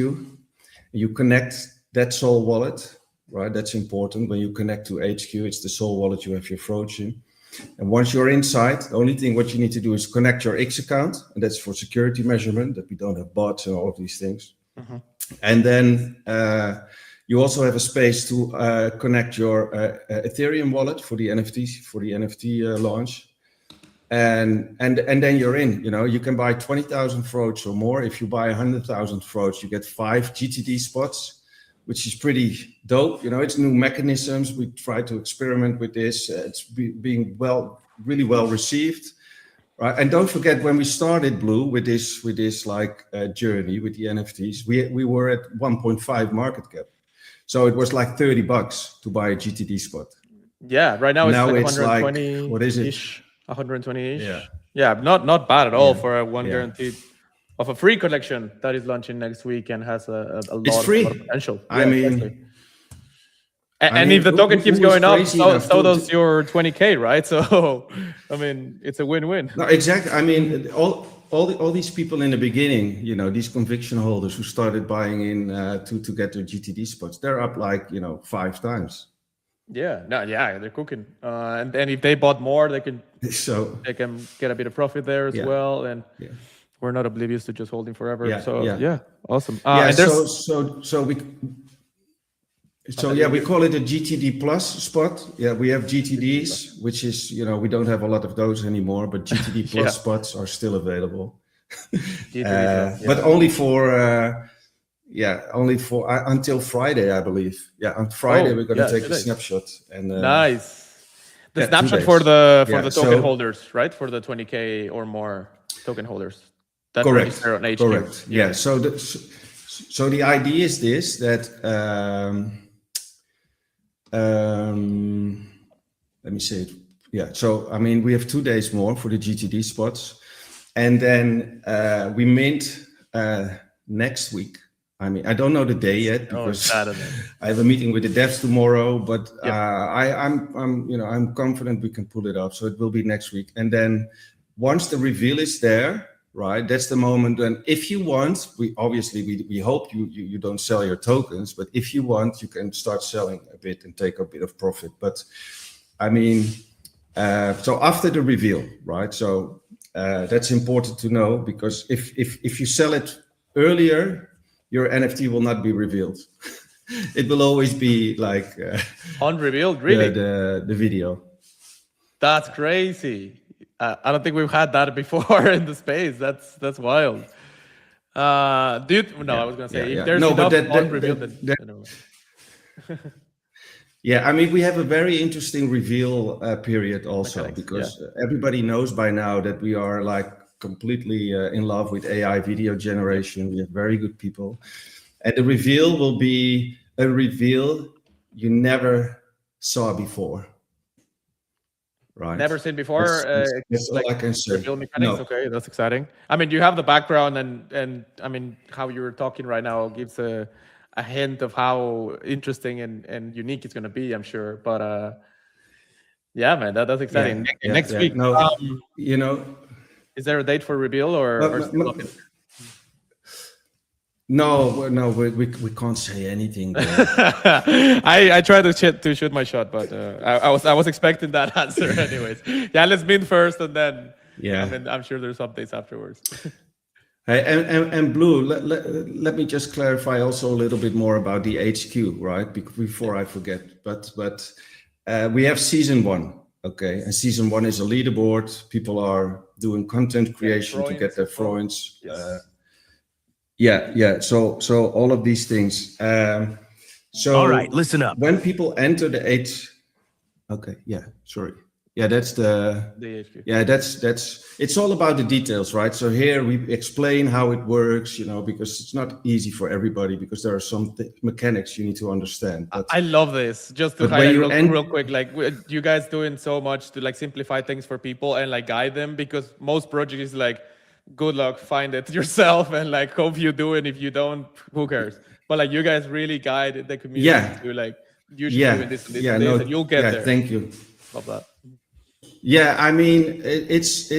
you connect that Sol wallet, right? That's important. When you connect to HQ, it's the Sol wallet you have your Froach in. And once you're inside, the only thing what you need to do is connect your X account, and that's for security measurement, that we don't have bots and all of these things. Mm-hmm. And then you also have a space to connect your Ethereum wallet for the NFT launch. And then you're in. You can buy 20,000 Froach or more. If you buy 100,000 Froach, you get 5 GTD spots, which is pretty dope. It's new mechanisms. We try to experiment with this. It's being really well received, right? And don't forget, when we started Blue with this journey with the NFTs, we were at 1.5 market cap, so it was like $30 to buy a GTD spot. Yeah, right now it's like 120. Like, what is it? 120-ish. Yeah, not bad at all for a one guaranteed of a free collection that is launching next week and has a lot of potential. I mean, exactly. And if the token keeps going up, so does your 20K, right? So, I mean, it's a win-win. No, exactly. I mean, all these people in the beginning, these conviction holders who started buying in to get their GTD spots, they're up like 5 times. They're cooking. And if they bought more, they can get a bit of profit there as well. And we're not oblivious to just holding forever. Awesome. We call it a GTD plus spot. Yeah, we have GTDs, which is, we don't have a lot of those anymore, but GTD plus spots are still available. But only for until Friday, I believe. Yeah, on Friday we're going to take a snapshot. And nice. The snapshot for the token holders, right? For the 20K or more token holders. That correct. On HQ. Correct. Yeah. So the idea is this, that let me say it. Yeah. So I mean, we have 2 days more for the GTD spots, and then we mint next week. I mean, I don't know the day yet because I have a meeting with the devs tomorrow, but I'm confident we can pull it off. So it will be next week, and then once the reveal is there, right? That's the moment when, if you want, we hope you don't sell your tokens, but if you want, you can start selling a bit and take a bit of profit. But I mean, so after the reveal, right? So that's important to know, because if you sell it earlier, your NFT will not be revealed. It will always be like unrevealed, really. The video. That's crazy. I don't think we've had that before in the space. That's wild. I was gonna say if there's enough unrevealed. Yeah, I mean, we have a very interesting reveal period also, because everybody knows by now that we are like completely in love with AI video generation. We have very good people, and the reveal will be a reveal you never saw before. Right. Never seen before. That's all I can say. Mechanics. No. Okay, that's exciting. I mean, you have the background, and I mean, how you're talking right now gives a hint of how interesting and unique it's going to be, I'm sure. But yeah, man, that's exciting. Next week, no, is there a date for reveal or still No, we can't say anything there. I tried to shoot my shot, but I was expecting that answer anyways. Yeah, let's meet first, and then Yeah. I mean I'm sure there's updates afterwards. Hey, and Blue, let me just clarify also a little bit more about the HQ, right? Before I forget. But we have season 1, okay? And season 1 is a leaderboard. People are doing content creation to get their Freunds. Yeah. So all of these things. So all right, listen up. When people enter the okay, yeah, sorry. Yeah, that's the HQ. Yeah, that's it's all about the details, right? So here we explain how it works, because it's not easy for everybody because there are some mechanics you need to understand. But I love this. Just to highlight real quick, like you guys doing so much to like simplify things for people and like guide them, because most projects is like, good luck, find it yourself, and like hope you do it. If you don't, who cares? But like you guys really guide the community to like, you should do this and this and this, and you'll get there. Thank you. Love that. Yeah, I mean, it's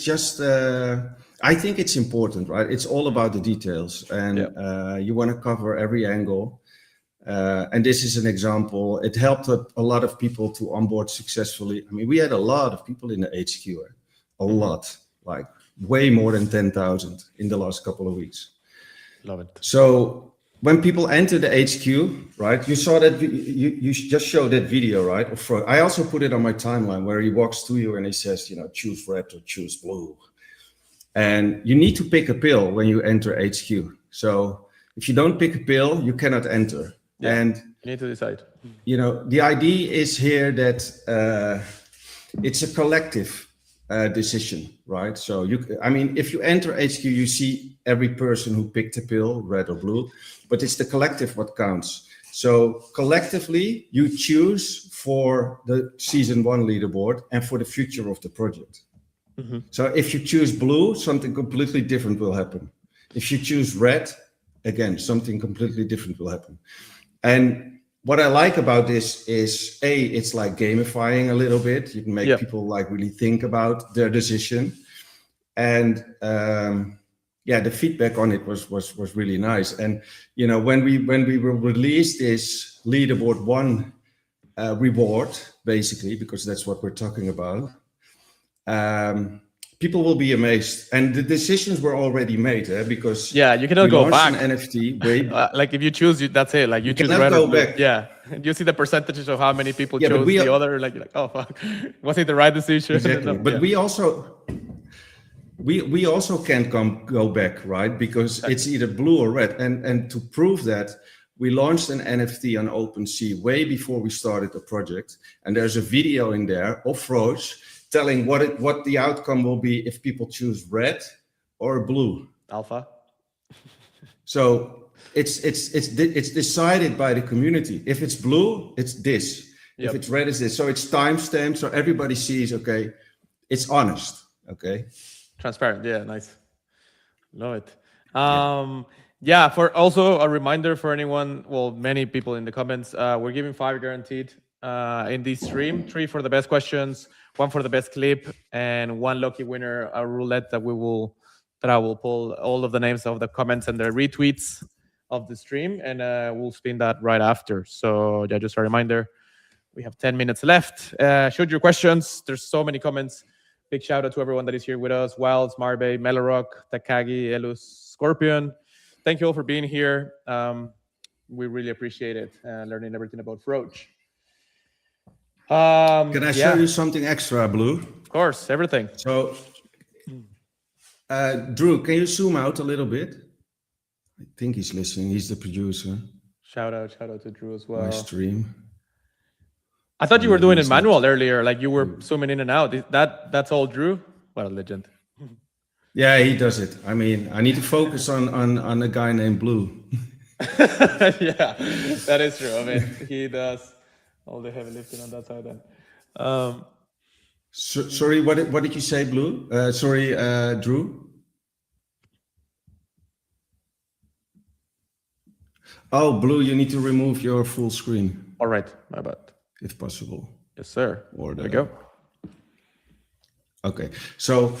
just. I think it's important, right? It's all about the details, and you want to cover every angle. And this is an example. It helped a lot of people to onboard successfully. I mean, we had a lot of people in the HQ, a lot, like way more than 10,000 in the last couple of weeks. Love it. So when people enter the HQ, right? You saw that you just showed that video, right? I also put it on my timeline where he walks to you and he says, choose red or choose blue. And you need to pick a pill when you enter HQ. So if you don't pick a pill, you cannot enter. Yeah, and you need to decide. The idea is here that it's a collective decision, right? So if you enter HQ, you see every person who picked a pill, red or blue, but it's the collective what counts. So collectively, you choose for the season 1 leaderboard and for the future of the project. Mm-hmm. So if you choose blue, something completely different will happen. If you choose red, again, something completely different will happen. And what I like about this is, it's like gamifying a little bit. You can make people like really think about their decision. And the feedback on it was really nice. And, when we will release this leaderboard 1 reward, basically, because that's what we're talking about, people will be amazed, and the decisions were already made, because you cannot go back. An NFT way like if you choose, that's it. Like you choose red or blue. Yeah, you see the percentages of how many people chose the other. Like you're like, oh fuck, was it the right decision? Exactly. But we also can't go back, right? Because it's either blue or red. And to prove that, we launched an NFT on OpenSea way before we started the project, and there's a video in there of Roche telling what the outcome will be if people choose red or blue. Alpha. So it's decided by the community. If it's blue, it's this. Yep. If it's red, it's this. So it's timestamped, so everybody sees. Okay, it's honest. Okay. Transparent. Yeah, nice. Love it. For also a reminder for anyone. Well, many people in the comments. We're giving 5 guaranteed in this stream. 3 for the best questions, 1 for the best clip, and 1 lucky winner, a roulette that I will pull all of the names of the comments and the retweets of the stream, and we'll spin that right after. So just a reminder, we have 10 minutes left. Shoot your questions. There's so many comments. Big shout out to everyone that is here with us. Wilds, Marbe, Melorock, Takagi, Elus, Scorpion. Thank you all for being here. We really appreciate it, learning everything about Roach. Can I show you something extra, Blue? Of course, everything. So, Drew, can you zoom out a little bit? I think he's listening. He's the producer. Shout out to Drew as well. My stream. I thought you were doing it manual earlier, like you were zooming in and out. That's all Drew? What a legend. Yeah, he does it. I mean, I need to focus on a guy named Blue. Yeah, that is true. I mean, he does all the heavy lifting on that side then. Sorry, what did you say, Blue? Drew? Oh, Blue, you need to remove your full screen. All right, my bad. If possible. Yes, sir. There we go. Okay, so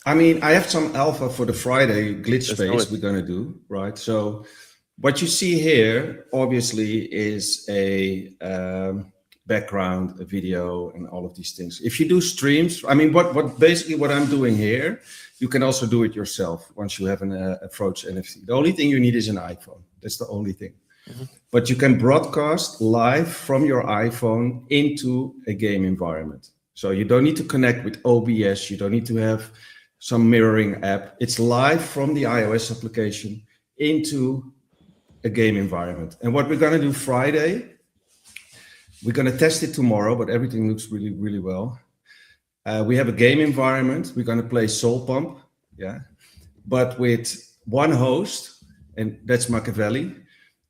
I mean, I have some alpha for the Friday glitch Let's do space it. we're going to do, right? So what you see here, obviously, is a background, a video, and all of these things. If you do streams, I mean, what basically what I'm doing here, you can also do it yourself once you have an approach NFC. The only thing you need is an iPhone. That's the only thing. Mhm. But you can broadcast live from your iPhone into a game environment. So you don't need to connect with OBS. You don't need to have some mirroring app. It's live from the iOS application into a game environment. And what we're going to do Friday, we're going to test it tomorrow, but everything looks really, really well. We have a game environment. We're going to play Soul Pump, yeah, but with one host, and that's Machiavelli.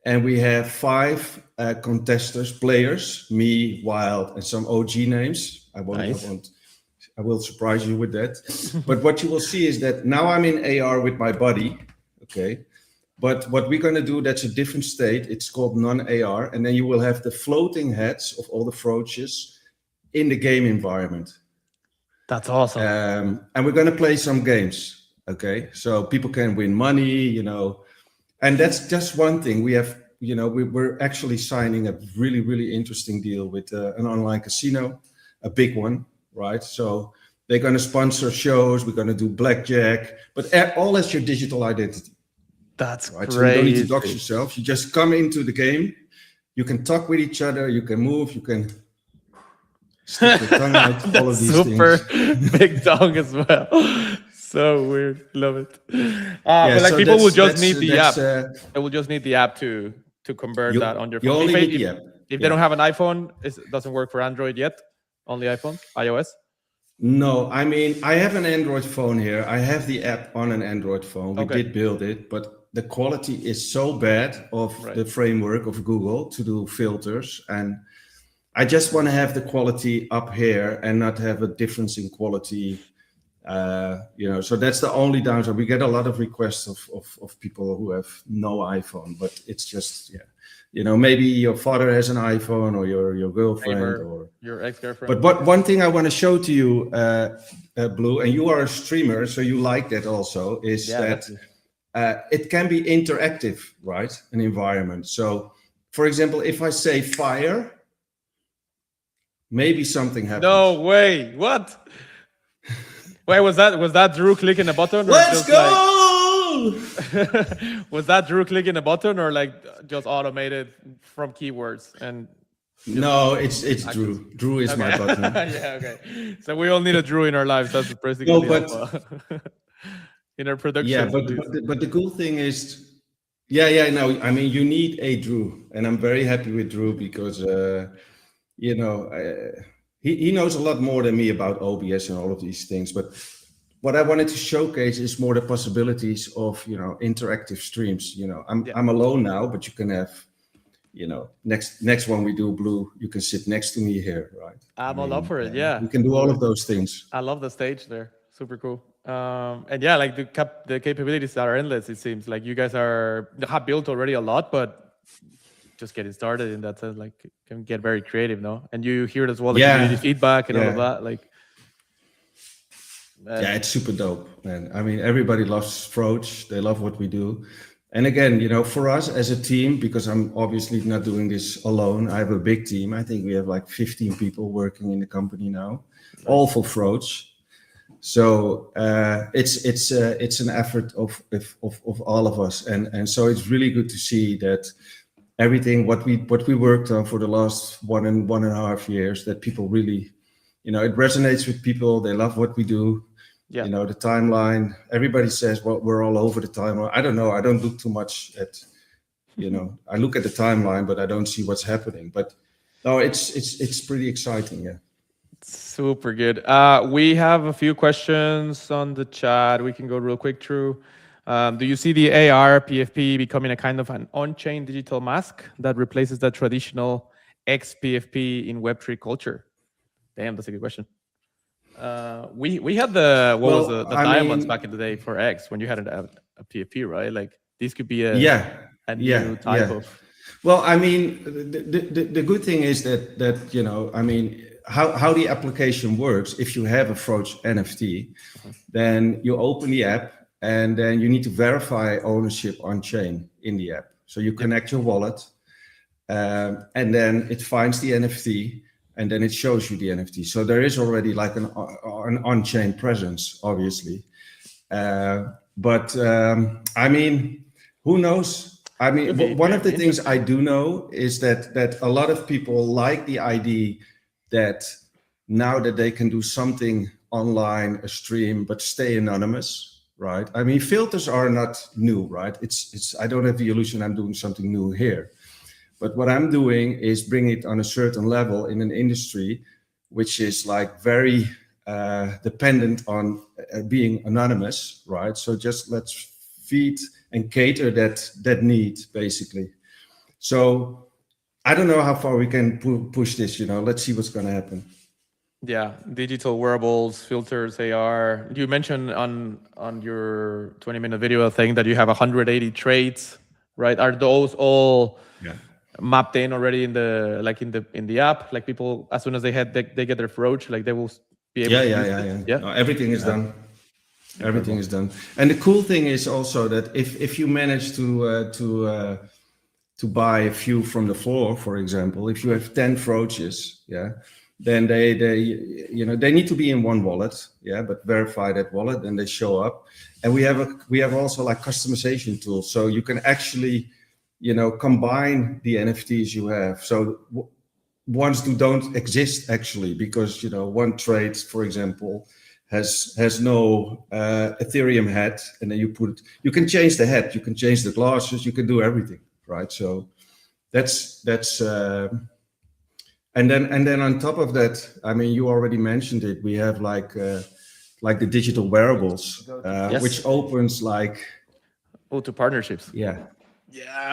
And we have 5 contesters, players, me, Wild, and some OG names. I will surprise you with that. But what you will see is that now I'm in AR with my buddy, okay? But what we're going to do, that's a different state. It's called non-AR. And then you will have the floating heads of all the Froaches in the game environment. That's awesome. And we're going to play some games, okay? So people can win money, and that's just one thing. We have, we're actually signing a really, really interesting deal with an online casino, a big one, right? So they're going to sponsor shows. We're going to do blackjack, but all as your digital identity. That's right. Crazy. So you don't need to dox yourself. You just come into the game. You can talk with each other. You can move. You can stick your tongue out. All of these super things. big tongue as well. So weird. Love it. But like, so people will just need the app. They will just need the app to convert that on your phone. You only need the app. If they don't have an iPhone, it doesn't work for Android yet. Only iPhone, iOS. No, I mean, I have an Android phone here. I have the app on an Android phone. We did build it, but the quality is so bad of the framework of Google to do filters. And I just want to have the quality up here and not have a difference in quality. So that's the only downside. We get a lot of requests of people who have no iPhone, but it's just, maybe your father has an iPhone or your girlfriend or your ex-girlfriend. But one thing I want to show to you, Blue, and you are a streamer, so you like that also, is that it can be interactive, right? An environment. So, for example, if I say fire, maybe something happens. No way! What? Wait, was that Drew clicking a button? Or Let's go! Was that Drew clicking a button or like just automated from keywords? And no, it's Drew. Drew is my button. Yeah, okay. So we all need a Drew in our lives. That's basically in our production. Yeah, but the cool thing is, no, I mean, you need a Drew, and I'm very happy with Drew because he knows a lot more than me about OBS and all of these things. But what I wanted to showcase is more the possibilities of interactive streams. I'm alone now, but you can have next one we do, Blue, you can sit next to me here, right? I'm all up for it. Yeah, we can do all of those things. I love the stage there. Super cool. And yeah, like the capabilities are endless. It seems like you guys have built already a lot, but just getting started in that sense, like can get very creative, no? And you hear it as well, the community feedback and all of that, like. Yeah, it's super dope, man. I mean, everybody loves Froach. They love what we do. And again, for us as a team, because I'm obviously not doing this alone, I have a big team. I think we have like 15 people working in the company now, all for Froach. So it's an effort of all of us, and so it's really good to see that everything what we worked on for the last one and a half years, that people really, it resonates with people. They love what we do. Yeah. The timeline, everybody says, well, we're all over the timeline. I don't know. I don't look too much at, I look at the timeline, but I don't see what's happening. But no, it's pretty exciting. Yeah. Super good. We have a few questions on the chat. We can go real quick through. Do you see the AR PFP becoming a kind of an on-chain digital mask that replaces the traditional XPFP in Web3 culture? Damn, that's a good question. We had the diamonds back in the day for X when you had a PFP, right? Like this could be a new type of. Well, I mean, the good thing is that I mean, how the application works. If you have a Froach NFT, then you open the app, and then you need to verify ownership on chain in the app. So you connect your wallet, and then it finds the NFT, and then it shows you the NFT. So there is already like an on-chain presence, obviously. But I mean, who knows? I mean, one of the things I do know is that a lot of people like the idea that now that they can do something online, a stream, but stay anonymous, right? I mean, filters are not new, right? It's I don't have the illusion I'm doing something new here. But what I'm doing is bring it on a certain level in an industry which is like very dependent on being anonymous, right? So just let's feed and cater that need, basically. So I don't know how far we can push this, let's see what's going to happen. Yeah, digital wearables, filters, AR. You mentioned on your 20-minute video thing that you have 180 traits, right? Are those all mapped in already in the app? Like people, as soon as they get their Froach, like they will be able to use it? Yeah. No, everything is done. Everything is done. And the cool thing is also that if you manage to buy a few from the floor, for example, if you have 10 Froaches, then they need to be in one wallet, but verify that wallet, and they show up. And we have also like customization tools, so you can actually combine the NFTs you have. So ones who don't exist actually, because one trait, for example, has no Ethereum head, and then you can change the head, you can change the glasses, you can do everything, right? So that's and then on top of that, I mean, you already mentioned it, we have like the digital wearables, which opens like to partnerships. Yeah,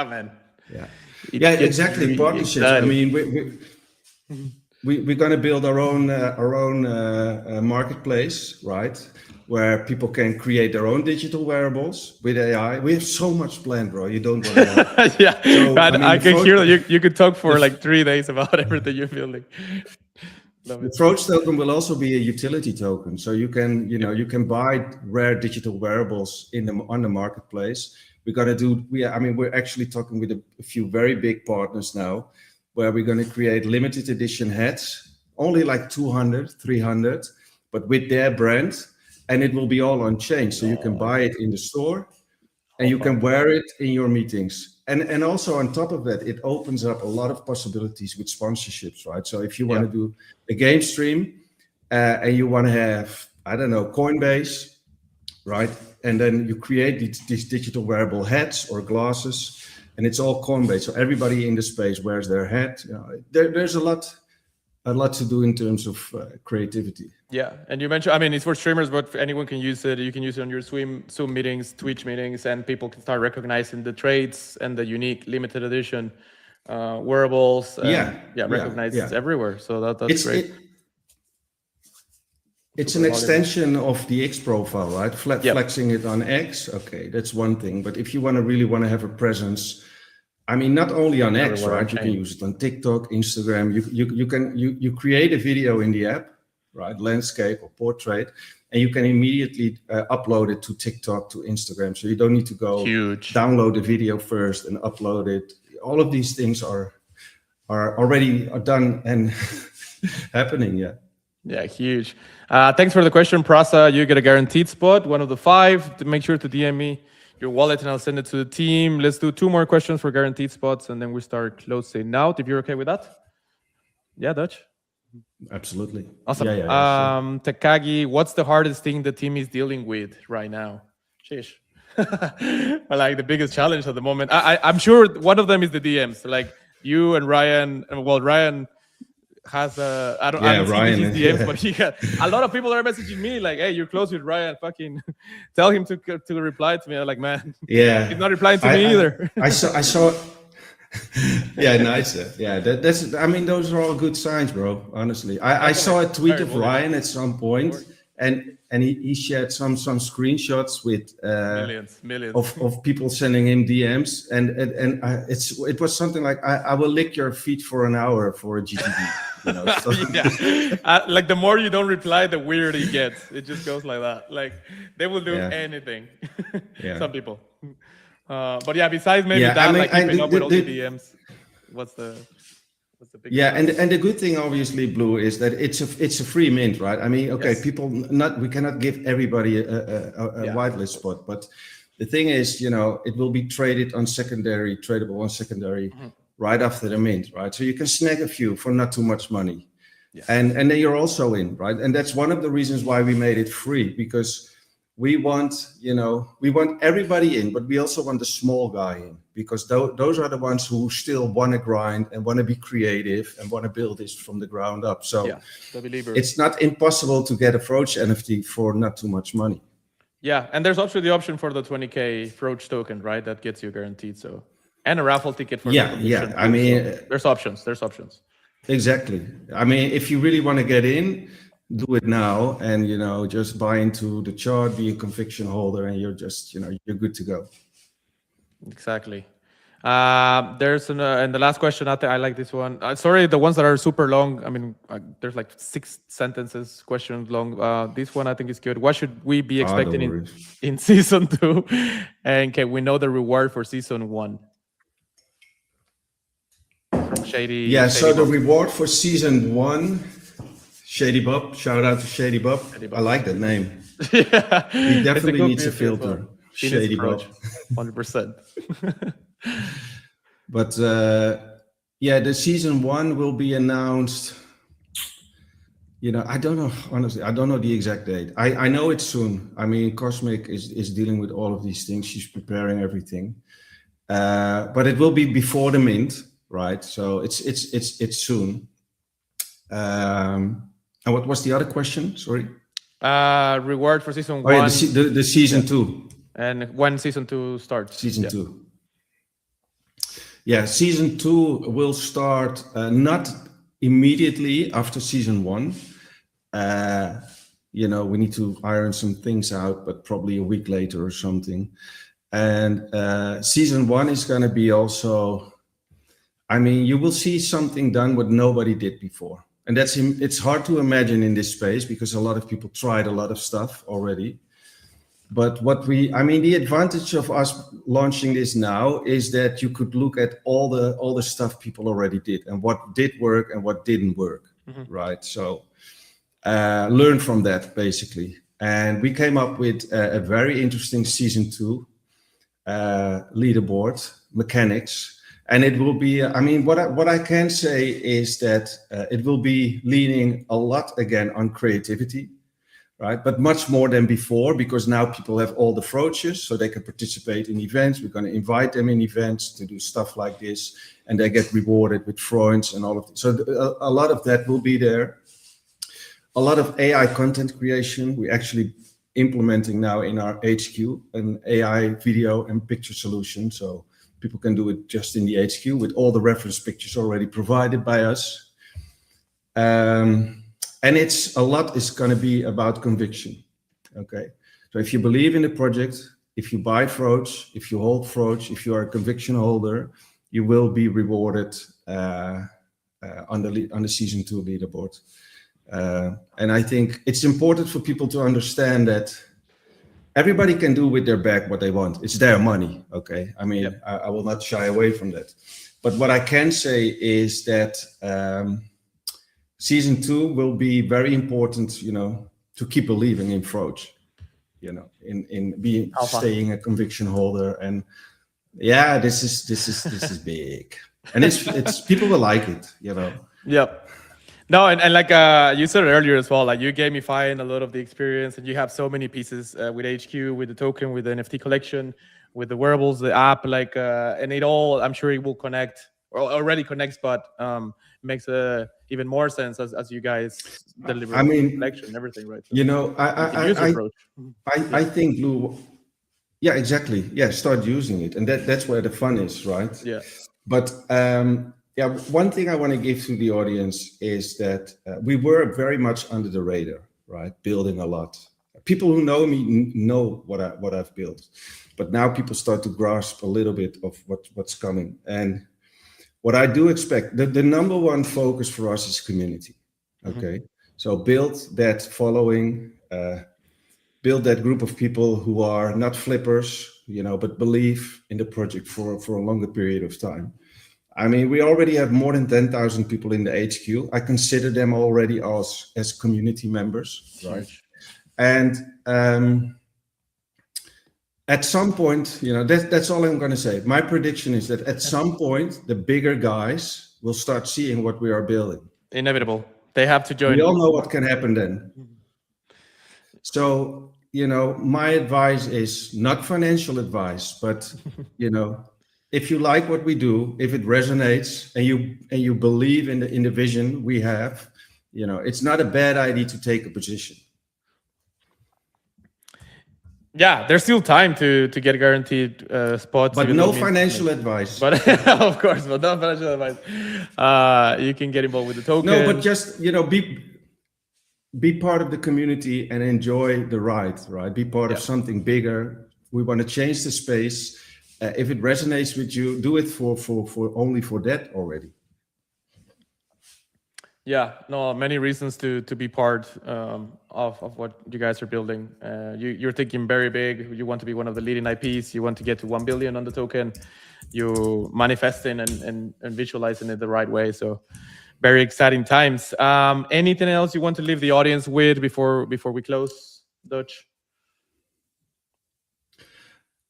man. Yeah, exactly. Partnerships. I mean, we're going to build our own marketplace, right? Where people can create their own digital wearables with AI. We have so much planned, bro. You don't want to know. Yeah, so, I can hear that you could talk for like 3 days about everything you're building. The Froach token will also be a utility token, so you can buy rare digital wearables on the marketplace. We're actually talking with a few very big partners now, where we're going to create limited edition hats, only like 200, 300, but with their brand, and it will be all on chain. So you can buy it in the store, and you can wear it in your meetings. And also on top of that, it opens up a lot of possibilities with sponsorships, right? So if you want to do a game stream and you want to have, I don't know, Coinbase, right? And then you create these digital wearable hats or glasses, and it's all Coinbase. So everybody in the space wears their hat. There's a lot to do in terms of creativity. Yeah, and you mentioned, I mean, it's for streamers, but anyone can use it. You can use it on your Zoom meetings, Twitch meetings, and people can start recognizing the traits and the unique limited edition wearables. Recognized everywhere. So that's great. It's an extension of the X profile, right? Flexing it on X, okay, that's one thing. But if you really want to have a presence, I mean, not only on X, right? You can use it on TikTok, Instagram. You create a video in the app, right? Landscape or portrait, and you can immediately upload it to TikTok, to Instagram. So you don't need to go download the video first and upload it. All of these things are already done and happening. Yeah, huge. Thanks for the question, Prasa. You get a guaranteed spot, one of the 5. To make sure to DM me your wallet, and I'll send it to the team. Let's do 2 more questions for guaranteed spots, and then we start closing out, if you're okay with that. Yeah, Dutch? Absolutely. Awesome. Takagi, what's the hardest thing the team is dealing with right now? Sheesh. Like the biggest challenge at the moment. I'm sure one of them is the DMs. Like you and Ryan. Well, Ryan has I don't see his DMs, but he had a lot of people are messaging me like, "Hey, you're close with Ryan. Fucking tell him to reply to me." I'm like, man, he's not replying to me either. I saw. Yeah, nice. Yeah, that's. I mean, those are all good signs, bro. Honestly, I saw a tweet of Ryan at some point, and he shared some screenshots with millions of people sending him DMs, and it was something like, I will lick your feet for an hour for a GTD. You know, so. Yeah, like the more you don't reply, the weirder it gets. It just goes like that. Like they will do anything. Some people. But yeah, besides maybe that, like keeping up with all the DMs, what's the big and the good thing, obviously, Blue, is that it's a free mint, right? I mean, okay, people we cannot give everybody a whitelist spot, but the thing is, you know, it will be tradable on secondary right after the mint, right? So you can snag a few for not too much money, and then you're also in, right? And that's one of the reasons why we made it free, because we want everybody in, but we also want the small guy in, because those are the ones who still want to grind and want to be creative and want to build this from the ground up. So it's not impossible to get a Froach NFT for not too much money. Yeah, and there's also the option for the 20K Froach token, right? That gets you guaranteed. So, and a raffle ticket for yeah. I mean, so there's options. Exactly. I mean, if you really want to get in, do it now, and you know, just buy into the chart, be a conviction holder, and you're just, you know, you're good to go. Exactly. There's and the last question, I like this one. Sorry, the ones that are super long. I mean, there's like 6 sentences, questions long. This one I think is good. What should we be expecting in season 2? And can we know the reward for season 1? From Shady. So the reward for season 1, Shady Bob. Shout out to Shady Bob. I like that name. He definitely needs a filter. Well. Shady Bob. 100%. But the season 1 will be announced. You know, I don't know, honestly, I don't know the exact date. I know it's soon. I mean, Cosmic is dealing with all of these things. She's preparing everything. But it will be before the mint, right? So it's soon. And what was the other question? Sorry. Reward for season 1. Yeah, the season 2. And when season 2 starts. Season 2. Yeah, season 2 will start not immediately after season 1. You know, we need to iron some things out, but probably a week later or something. And season 1 is going to be also, I mean, you will see something done what nobody did before. And it's hard to imagine in this space, because a lot of people tried a lot of stuff already. But the advantage of us launching this now is that you could look at all the stuff people already did, and what did work and what didn't work, right? So learn from that, basically. And we came up with a very interesting season 2 leaderboard mechanics. And it will be, I mean, what I can say is that it will be leaning a lot again on creativity, right? But much more than before, because now people have all the Froaches, so they can participate in events. We're going to invite them in events to do stuff like this, and they get rewarded with Freunds and all of this. So a lot of that will be there. A lot of AI content creation. We're actually implementing now in our HQ an AI video and picture solution. So people can do it just in the HQ with all the reference pictures already provided by us. And a lot is going to be about conviction. Okay. So if you believe in the project, if you buy Froach, if you hold Froach, if you are a conviction holder, you will be rewarded on the season 2 leaderboard. And I think it's important for people to understand that everybody can do with their bag what they want. It's their money, okay? I mean, I will not shy away from that. But what I can say is that season 2 will be very important, you know, to keep believing in Froach, you know, in being staying a conviction holder. And yeah, this is big, and it's people will like it, you know. Yep. No, and like you said earlier as well, like you gamifying a lot of the experience, and you have so many pieces with HQ, with the token, with the NFT collection, with the wearables, the app, like, and it all, I'm sure it will connect, or already connects, but makes even more sense as you guys deliver the collection and everything, right? So you know, I think, Lou, yeah, exactly. Yeah, start using it, and that's where the fun is, right? Yeah. But one thing I want to give to the audience is that we were very much under the radar, right? Building a lot. People who know me know what I've built, but now people start to grasp a little bit of what's coming. And what I do expect, the number one focus for us is community. Okay, so build that following, build that group of people who are not flippers, but believe in the project for a longer period of time. I mean, we already have more than 10,000 people in the HQ. I consider them already as community members, right? And at some point, that's all I'm going to say. My prediction is that at some point, the bigger guys will start seeing what we are building. Inevitable. They have to join. We all know what can happen then. So, my advice is not financial advice, but, if you like what we do, if it resonates and you believe in the vision we have, it's not a bad idea to take a position. Yeah, there's still time to get guaranteed spots. But no financial advice. But of course, but no financial advice. You can get involved with the token. No, but just, be part of the community and enjoy the ride, right? Be part of something bigger. We want to change the space. If it resonates with you, do it for only for that already. Yeah, no, many reasons to be part of what you guys are building. You're thinking very big. You want to be one of the leading IPs. You want to get to 1 billion on the token. You manifesting and visualizing it the right way. So very exciting times. Anything else you want to leave the audience with before we close, Dutch?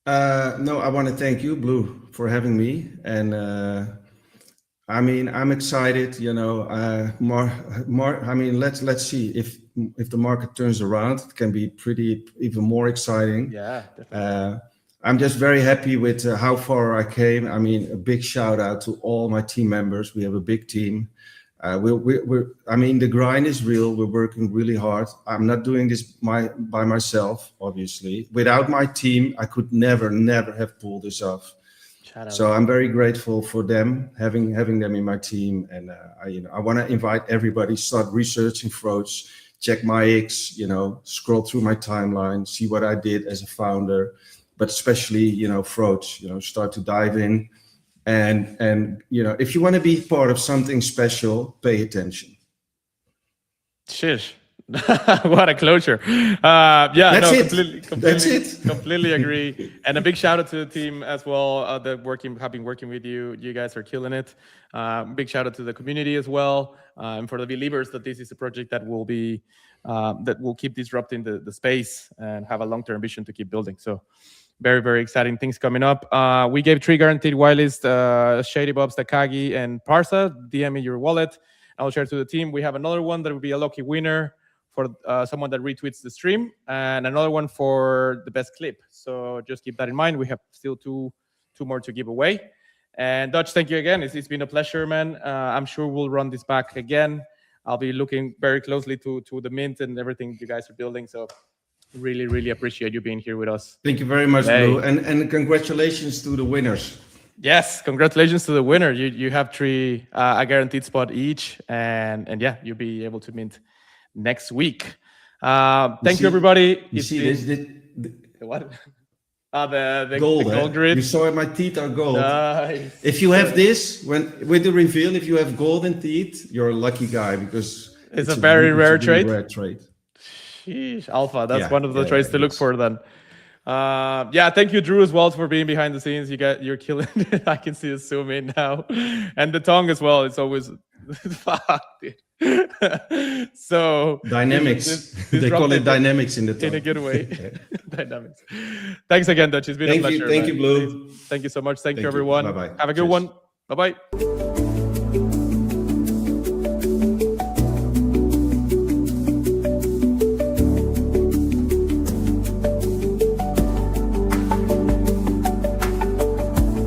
No, I want to thank you, Blue, for having me. And I'm excited, let's see if the market turns around, it can be even more exciting. Yeah, definitely. I'm just very happy with how far I came. I mean, a big shout out to all my team members. We have a big team. The grind is real. We're working really hard. I'm not doing this by myself, obviously. Without my team, I could never have pulled this off. So I'm very grateful for them, having them in my team. And I want to invite everybody, start researching Froach, check my X, scroll through my timeline, see what I did as a founder, but especially, Froach, start to dive in. And if you want to be part of something special, pay attention. Shish. What a closure. That's it. That's it. Completely agree. And a big shout out to the team as well that have been working with you. You guys are killing it. Big shout out to the community as well. And for the believers that this is a project that will be that will keep disrupting the space and have a long-term vision to keep building. So very, very exciting things coming up. We gave 3 guaranteed whitelist, Shady Bobs, Takagi, and Parsa. DM me your wallet. I'll share to the team. We have another one that will be a lucky winner for someone that retweets the stream, and another one for the best clip. So just keep that in mind. We have still two more to give away. And Dutch, thank you again. It's been a pleasure, man. I'm sure we'll run this back again. I'll be looking very closely to the mint and everything you guys are building. So really, really appreciate you being here with us. Thank you very much, Blue. And congratulations to the winners. Yes, congratulations to the winner. You have 3 a guaranteed spot each, and yeah, you'll be able to mint next week. Thank you, everybody. You see this? What? The gold, the gold grid. You saw my teeth are gold. Nice. If you have this, with the reveal, if you have golden teeth, you're a lucky guy because it's a very rare trade. Sheesh, Alpha. That's one of the trades to look for then. Thank you, Drew, as well, for being behind the scenes. You're killing it. I can see the zoom in now, and the tongue as well. It's always fuck, dude. So dynamics. They call it dynamics in the tongue. In a good way. Dynamics. Thanks again, Dutch. It's been a pleasure. Thank you, Blue. Thank you so much. Thank you, everyone. Bye-bye. Have a good one. Bye-bye.